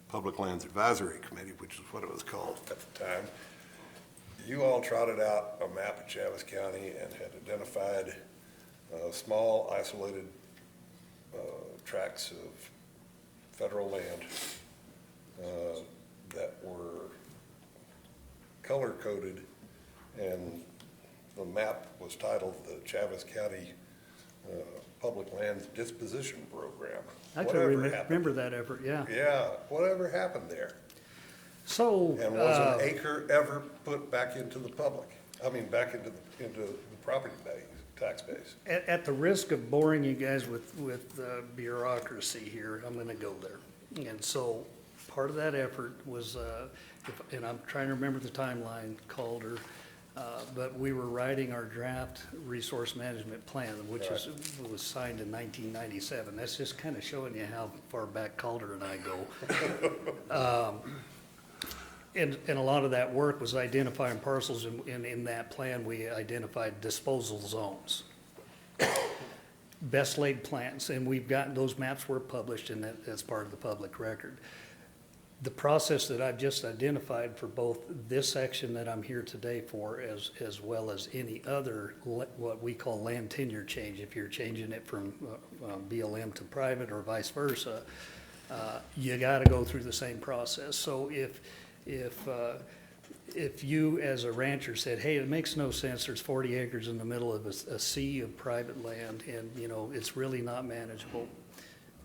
S4: Public Lands Advisory Committee, which is what it was called at the time, you all trotted out a map of Chaves County and had identified small, isolated tracts of federal land that were color-coded, and the map was titled the Chaves County Public Lands Disposition Program.
S7: I can remember that effort, yeah.
S4: Yeah, whatever happened there?
S7: So.
S4: And was an acre ever put back into the public? I mean, back into the property base, tax base?
S7: At the risk of boring you guys with bureaucracy here, I'm gonna go there. And so, part of that effort was, and I'm trying to remember the timeline, Calder, but we were writing our draft resource management plan, which was signed in 1997. That's just kind of showing you how far back Calder and I go. And a lot of that work was identifying parcels, and in that plan, we identified disposal zones. Best laid plans, and we've gotten, those maps were published, and that's part of the public record. The process that I've just identified for both this section that I'm here today for, as well as any other, what we call land tenure change, if you're changing it from BLM to private or vice versa, you gotta go through the same process. So if you as a rancher said, hey, it makes no sense, there's 40 acres in the middle of a sea of private land and, you know, it's really not manageable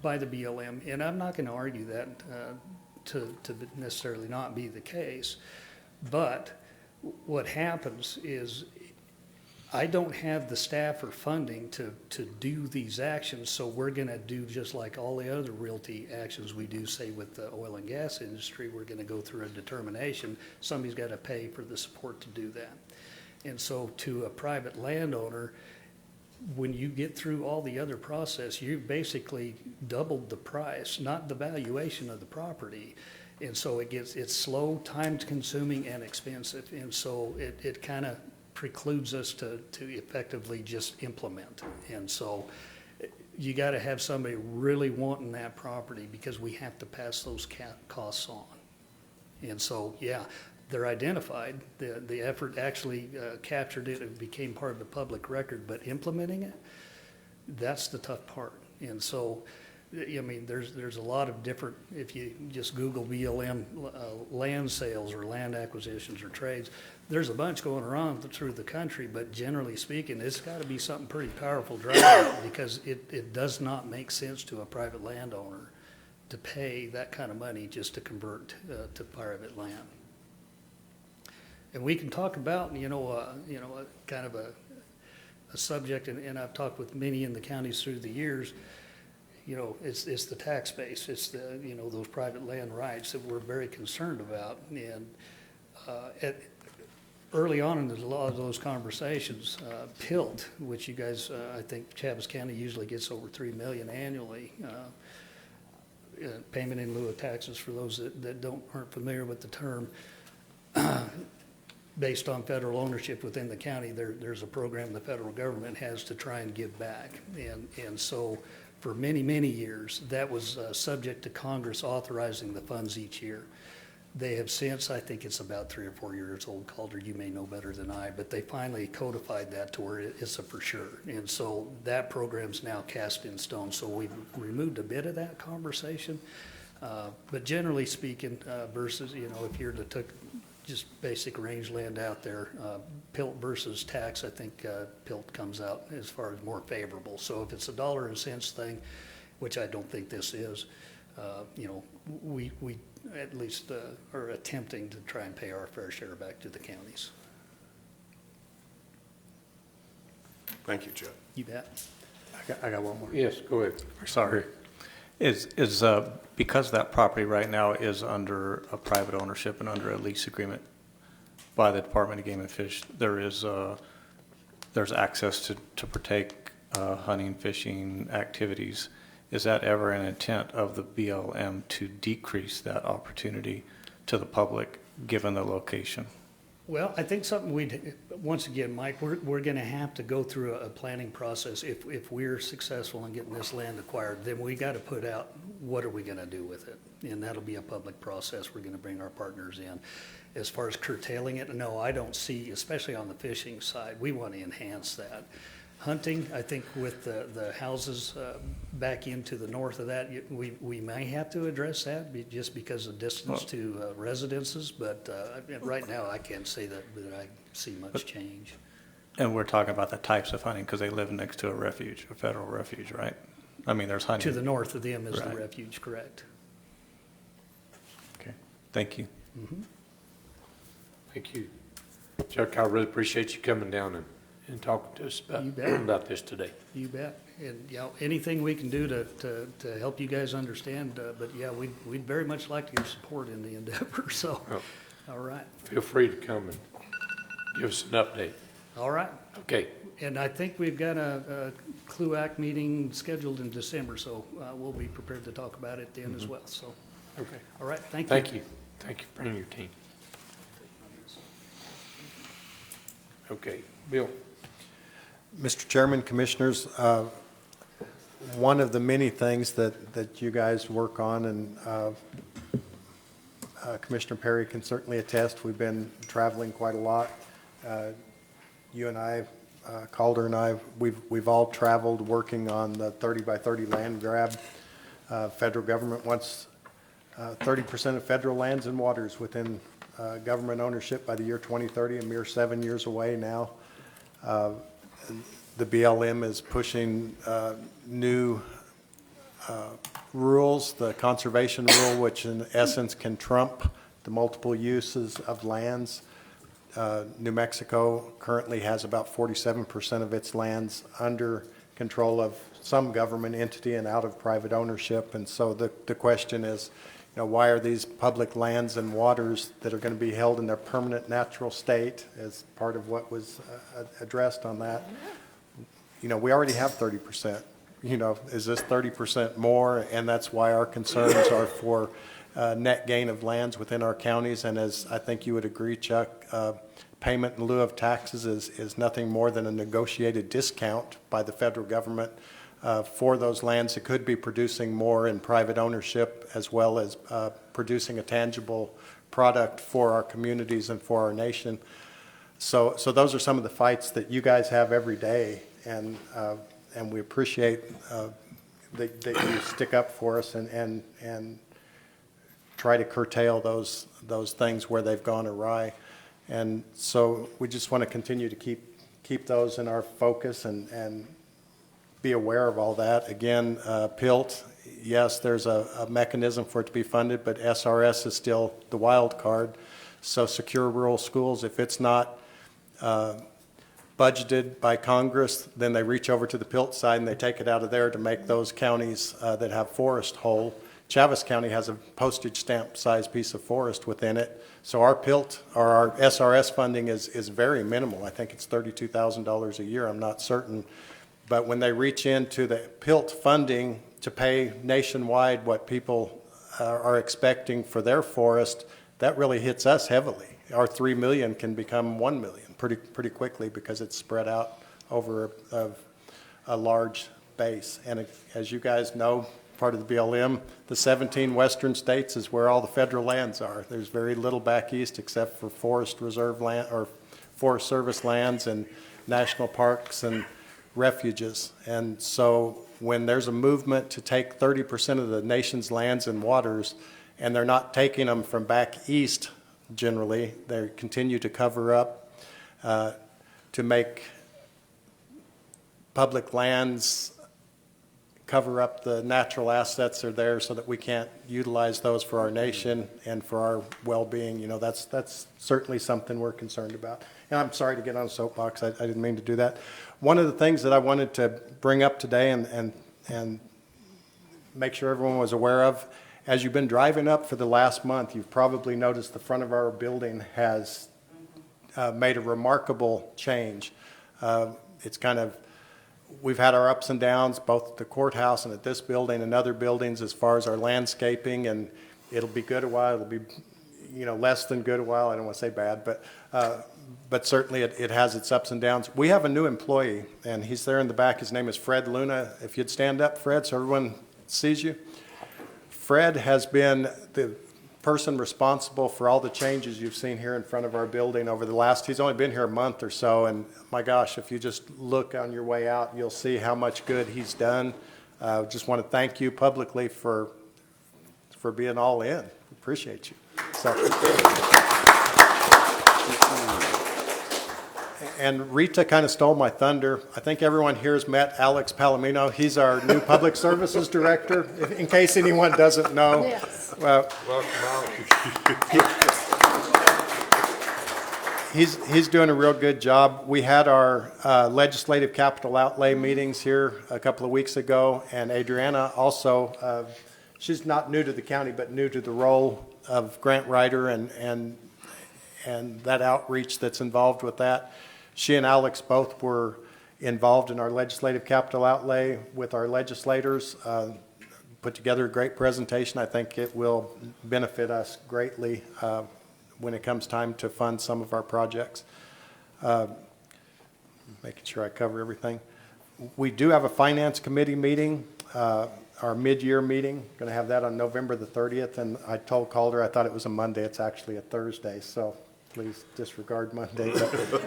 S7: by the BLM, and I'm not gonna argue that to necessarily not be the case, but what happens is I don't have the staff or funding to do these actions, so we're gonna do just like all the other realty actions we do, say with the oil and gas industry, we're gonna go through a determination. Somebody's gotta pay for the support to do that. And so to a private landowner, when you get through all the other process, you basically doubled the price, not the valuation of the property. And so it's slow, time consuming and expensive. And so it kind of precludes us to effectively just implement. And so you got to have somebody really wanting that property because we have to pass those costs on. And so, yeah, they're identified. The effort actually captured it. It became part of the public record, but implementing it, that's the tough part. And so, I mean, there's a lot of different, if you just Google BLM land sales or land acquisitions or trades, there's a bunch going around through the country, but generally speaking, it's got to be something pretty powerful driving because it does not make sense to a private landowner to pay that kind of money just to convert to private land. And we can talk about, kind of a subject, and I've talked with many in the counties through the years. You know, it's the tax base, it's the, those private land rights that we're very concerned about. And early on in a lot of those conversations, PILT, which you guys, I think Chaves County usually gets over $3 million annually, payment in lieu of taxes for those that aren't familiar with the term. Based on federal ownership within the county, there's a program the federal government has to try and give back. And so for many, many years, that was subject to Congress authorizing the funds each year. They have since, I think it's about 3 or 4 years old, Calder, you may know better than I, but they finally codified that to where it's a for sure. And so that program's now cast in stone. So we've removed a bit of that conversation. But generally speaking, versus, if you're to just basic rangeland out there. Pilt versus tax, I think Pilt comes out as far as more favorable. So if it's a dollar and cents thing, which I don't think this is, you know, we at least are attempting to try and pay our fair share back to the counties.
S19: Thank you, Joe.
S7: You bet.
S10: I got one more.
S1: Yes, go ahead.
S10: Sorry. Is because that property right now is under a private ownership and under a lease agreement by the Department of Game and Fish, there's access to partake hunting, fishing activities. Is that ever an intent of the BLM to decrease that opportunity to the public, given the location?
S7: Well, I think something once again, Mike, we're going to have to go through a planning process. If we're successful in getting this land acquired, then we got to put out, what are we going to do with it? And that'll be a public process. We're going to bring our partners in. As far as curtailing it, no, I don't see, especially on the fishing side, we want to enhance that. Hunting, I think with the houses back into the north of that, we may have to address that just because of distance to residences, but right now I can't say that I see much change.
S10: And we're talking about the types of hunting because they live next to a refuge, a federal refuge, right? I mean, there's hunting.
S7: To the north of them is
S10: Right.
S7: the refuge, correct?
S10: Okay, thank you.
S7: Mm-hmm.
S1: Thank you. Chuck, I really appreciate you coming down and talking to us
S7: You bet.
S1: about this today.
S7: You bet. And, you know, anything we can do to help you guys understand, but yeah, we'd very much like your support in the endeavor, so,
S1: Oh.
S7: all right.
S1: Feel free to come and give us an update.
S7: All right.
S1: Okay.
S7: And I think we've got a CLUAC meeting scheduled in December, so we'll be prepared to talk about it then as well, so.
S1: Okay.
S7: All right, thank you.
S1: Thank you. Thank you for bringing your team. Okay, Bill.
S5: Mr. Chairman, Commissioners, one of the many things that you guys work on, and Commissioner Perry can certainly attest, we've been traveling quite a lot. You and I, Calder and I, we've all traveled working on the 30 by 30 land grab. Federal government wants 30% of federal lands and waters within government ownership by the year 2030, a mere 7 years away now. The BLM is pushing new rules, the conservation rule, which in essence can trump the multiple uses of lands. New Mexico currently has about 47% of its lands under control of some government entity and out of private ownership. And so the question is, you know, why are these public lands and waters that are going to be held in their permanent natural state, as part of what was addressed on that? You know, we already have 30%. You know, is this 30% more? And that's why our concerns are for net gain of lands within our counties. And as I think you would agree, Chuck, payment in lieu of taxes is nothing more than a negotiated discount by the federal government for those lands that could be producing more in private ownership, as well as producing a tangible product for our communities and for our nation. So those are some of the fights that you guys have every day, and we appreciate that you stick up for us and try to curtail those things where they've gone awry. And so we just want to continue to keep those in our focus and be aware of all that. Again, PILT, yes, there's a mechanism for it to be funded, but SRS is still the wild card. So Secure Rural Schools, if it's not budgeted by Congress, then they reach over to the PILT side and they take it out of there to make those counties that have forest whole. Chaves County has a postage stamp size piece of forest within it. So our PILT, or our SRS funding is very minimal. I think it's $32,000 a year, I'm not certain. But when they reach into the PILT funding to pay nationwide what people are expecting for their forest, that really hits us heavily. Our $3 million can become $1 million pretty quickly because it's spread out over a large base. And as you guys know, part of the BLM, the 17 western states is where all the federal lands are. There's very little back east except for forest reserve land or Forest Service lands and national parks and refuges. And so when there's a movement to take 30% of the nation's lands and waters, and they're not taking them from back east generally. They continue to cover up, to make public lands cover up the natural assets that are there so that we can't utilize those for our nation and for our well-being. You know, that's certainly something we're concerned about. And I'm sorry to get on a soapbox. I didn't mean to do that. One of the things that I wanted to bring up today and make sure everyone was aware of, as you've been driving up for the last month, you've probably noticed the front of our building has made a remarkable change. It's kind of, we've had our ups and downs, both at the courthouse and at this building and other buildings as far as our landscaping, and it'll be good a while, it'll be, you know, less than good a while. I don't want to say bad, but certainly it has its ups and downs. We have a new employee, and he's there in the back. His name is Fred Luna. If you'd stand up, Fred, so everyone sees you. Fred has been the person responsible for all the changes you've seen here in front of our building over the last, he's only been here a month or so, and my gosh, if you just look on your way out, you'll see how much good he's done. Just want to thank you publicly for being all in. Appreciate you. So. And Rita kind of stole my thunder. I think everyone here has met Alex Palomino. He's our new Public Services Director, in case anyone doesn't know.
S2: Yes.
S1: Welcome,
S5: He's doing a real good job. We had our legislative capital outlay meetings here a couple of weeks ago, and Adriana also, she's not new to the county, but new to the role of grant writer and that outreach that's involved with that. She and Alex both were involved in our legislative capital outlay with our legislators, put together a great presentation. I think it will benefit us greatly when it comes time to fund some of our projects. Making sure I cover everything. We do have a finance committee meeting, our mid-year meeting. Going to have that on November the 30th, and I told Calder I thought it was a Monday. It's actually a Thursday, so please disregard Monday.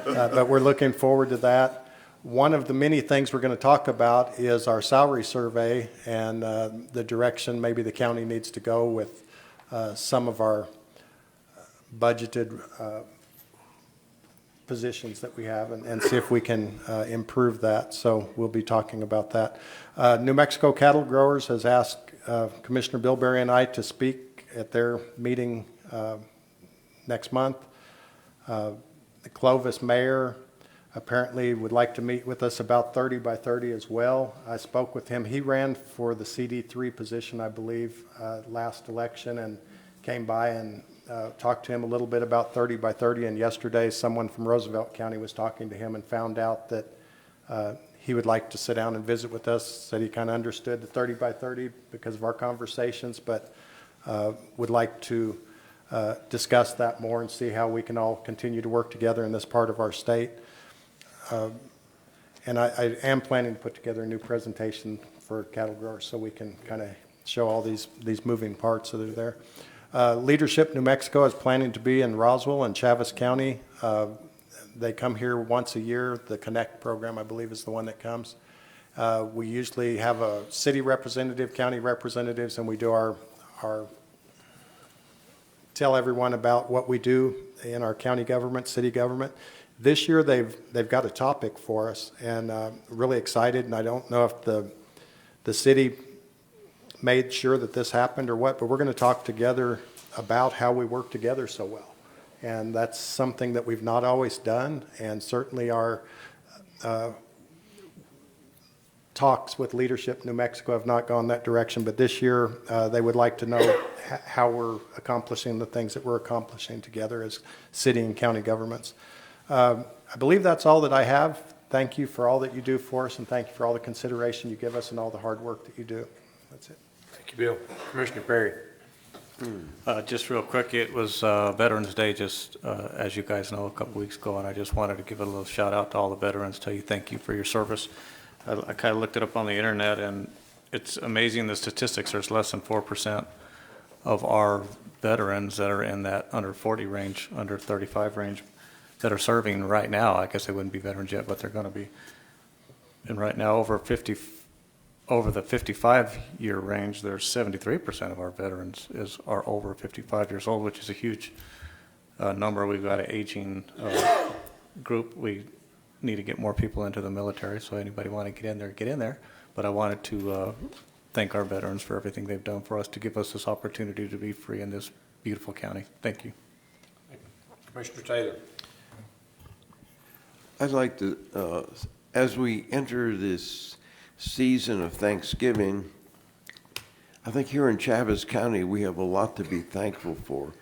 S5: But we're looking forward to that. One of the many things we're going to talk about is our salary survey and the direction maybe the county needs to go with some of our budgeted positions that we have and see if we can improve that. So we'll be talking about that. New Mexico Cattle Growers has asked Commissioner Bilberry and I to speak at their meeting next month. The Clovis mayor apparently would like to meet with us about 30 by 30 as well. I spoke with him. He ran for the CD3 position, I believe, last election and came by and talked to him a little bit about 30 by 30. And yesterday, someone from Roosevelt County was talking to him and found out that he would like to sit down and visit with us. Said he kind of understood the 30 by 30 because of our conversations, but would like to discuss that more and see how we can all continue to work together in this part of our state. And I am planning to put together a new presentation for cattle growers so we can kind of show all these moving parts that are there. Leadership New Mexico is planning to be in Roswell and Chaves County. They come here once a year. The Connect program, I believe, is the one that comes. We usually have a city representative, county representatives, and we do our tell everyone about what we do in our county government, city government. This year they've got a topic for us, and really excited. And I don't know if the city made sure that this happened or what, but we're going to talk together about how we work together so well. And that's something that we've not always done, and certainly our talks with Leadership New Mexico have not gone that direction, but this year they would like to know how we're accomplishing the things that we're accomplishing together as city and county governments. I believe that's all that I have. Thank you for all that you do for us, and thank you for all the consideration you give us and all the hard work that you do. That's it.
S1: Thank you, Bill. Commissioner Perry.
S10: Just real quick, it was Veterans Day just as you guys know a couple weeks ago, and I just wanted to give a little shout out to all the veterans, tell you thank you for your service. I kind of looked it up on the internet, and it's amazing the statistics. There's less than 4% of our veterans that are in that under 40 range, under 35 range, that are serving right now. I guess they wouldn't be veterans yet, but they're going to be. And right now, over the 55-year range, there's 73% of our veterans are over 55 years old, which is a huge number. We've got an aging group. We need to get more people into the military, so anybody want to get in there. But I wanted to thank our veterans for everything they've done for us to give us this opportunity to be free in this beautiful county. Thank you.
S1: Commissioner Taylor.
S8: I'd like to, as we enter this season of Thanksgiving, I think here in Chaves County, we have a lot to be thankful for.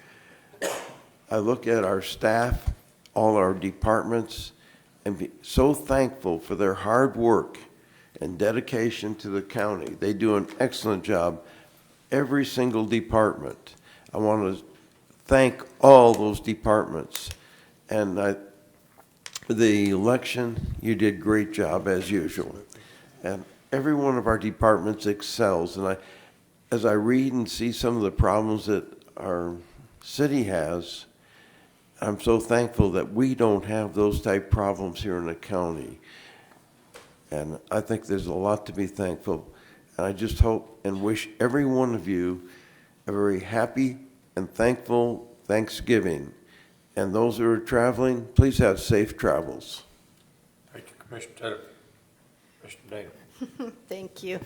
S8: I look at our staff, all our departments, and be so thankful for their hard work and dedication to the county. They do an excellent job, every single department. I want to thank all those departments. And the election, you did a great job as usual. And every one of our departments excels. And as I read and see some of the problems that our city has, I'm so thankful that we don't have those type problems here in the county. And I think there's a lot to be thankful. And I just hope and wish every one of you a very happy and thankful Thanksgiving. And those who are traveling, please have safe travels.
S1: Thank you, Commissioner Taylor. Commissioner Dana.
S2: Thank you.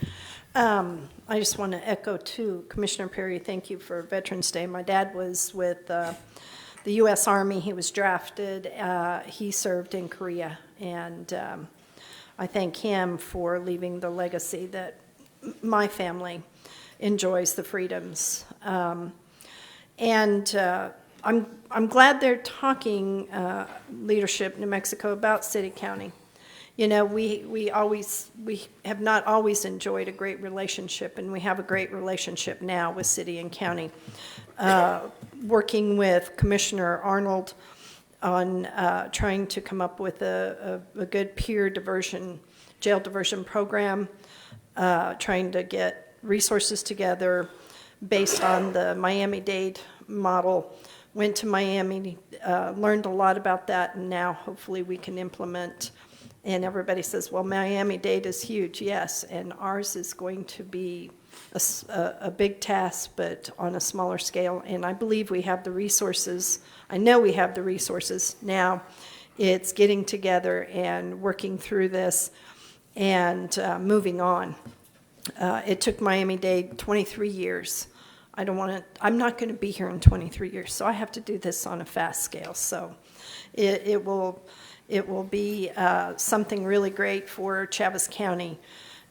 S2: I just want to echo too, Commissioner Perry, thank you for Veterans Day. My dad was with the U.S. Army. He was drafted. He served in Korea. And I thank him for leaving the legacy that my family enjoys the freedoms. I'm glad they're talking, leadership New Mexico, about city county. You know, we have not always enjoyed a great relationship, and we have a great relationship now with city and county. Working with Commissioner Arnold on trying to come up with a good peer diversion, jail diversion program, trying to get resources together based on the Miami-Dade model. Went to Miami, learned a lot about that, and now hopefully we can implement. And everybody says, well, Miami-Dade is huge. Yes, and ours is going to be a big task, but on a smaller scale. And I believe we have the resources. I know we have the resources. Now it's getting together and working through this and moving on. It took Miami-Dade 23 years. I'm not going to be here in 23 years, so I have to do this on a fast scale. So it will be something really great for Chaves County,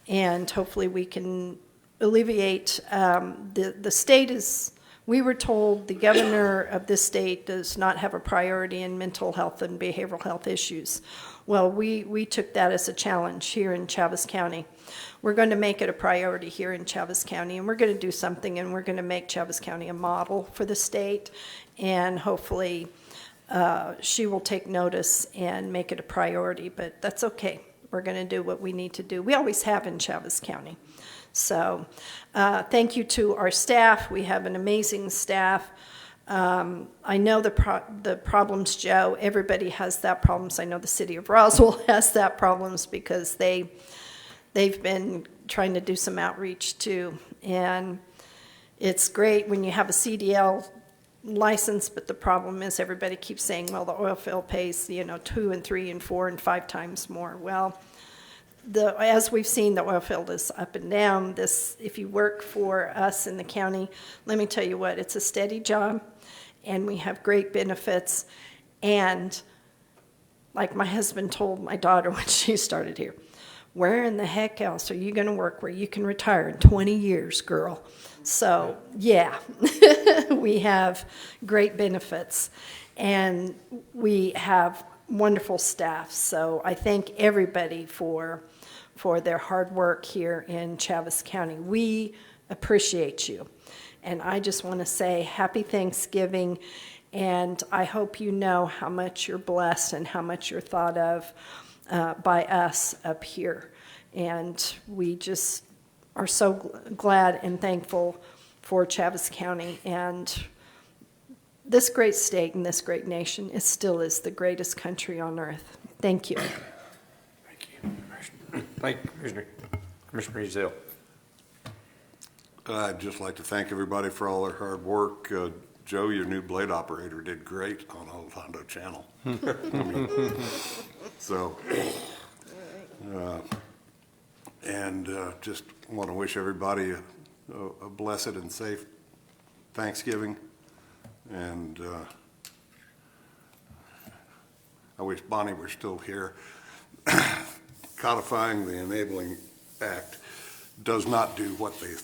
S2: and hopefully we can alleviate the state is. We were told the governor of this state does not have a priority in mental health and behavioral health issues. Well, we took that as a challenge here in Chaves County. We're going to make it a priority here in Chaves County, and we're going to do something, and we're going to make Chaves County a model for the state, and hopefully she will take notice and make it a priority, but that's okay. We're going to do what we need to do. We always have in Chaves County. So thank you to our staff. We have an amazing staff. I know the problems, Joe. Everybody has that problems. I know the city of Roswell has that problems because they've been trying to do some outreach too. And it's great when you have a CDL license, but the problem is everybody keeps saying, well, the oil field pays, 2 and 3 and 4 and 5 times more. Well, as we've seen, the oil field is up and down. If you work for us in the county, let me tell you what, it's a steady job, and we have great benefits. And like my husband told my daughter when she started here, where in the heck else are you going to work where you can retire in 20 years, girl? So, yeah, we have great benefits, and we have wonderful staff. So I thank everybody for their hard work here in Chaves County. We appreciate you. And I just want to say happy Thanksgiving, and I hope you know how much you're blessed and how much you're thought of by us up here. And we just are so glad and thankful for Chaves County and this great state and this great nation. It still is the greatest country on earth. Thank you.
S1: Thank you, Commissioner. Thank you, Commissioner. Commissioner Ezell.
S4: I'd just like to thank everybody for all their hard work. Joe, your new blade operator, did great on Old Hondo Channel. So, just want to wish everybody a blessed and safe Thanksgiving. And I wish Bonnie were still here. Codifying the Enabling Act does not do what they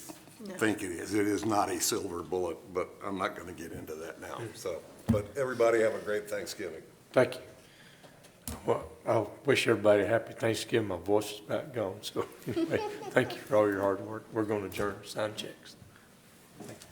S4: think it is. It is not a silver bullet, but I'm not going to get into that now. So, but everybody have a great Thanksgiving.
S1: Thank you. Well, I wish everybody a happy Thanksgiving. My voice is about gone, so anyway, thank you for all your hard work. We're going to adjourn, sign checks. Thank you.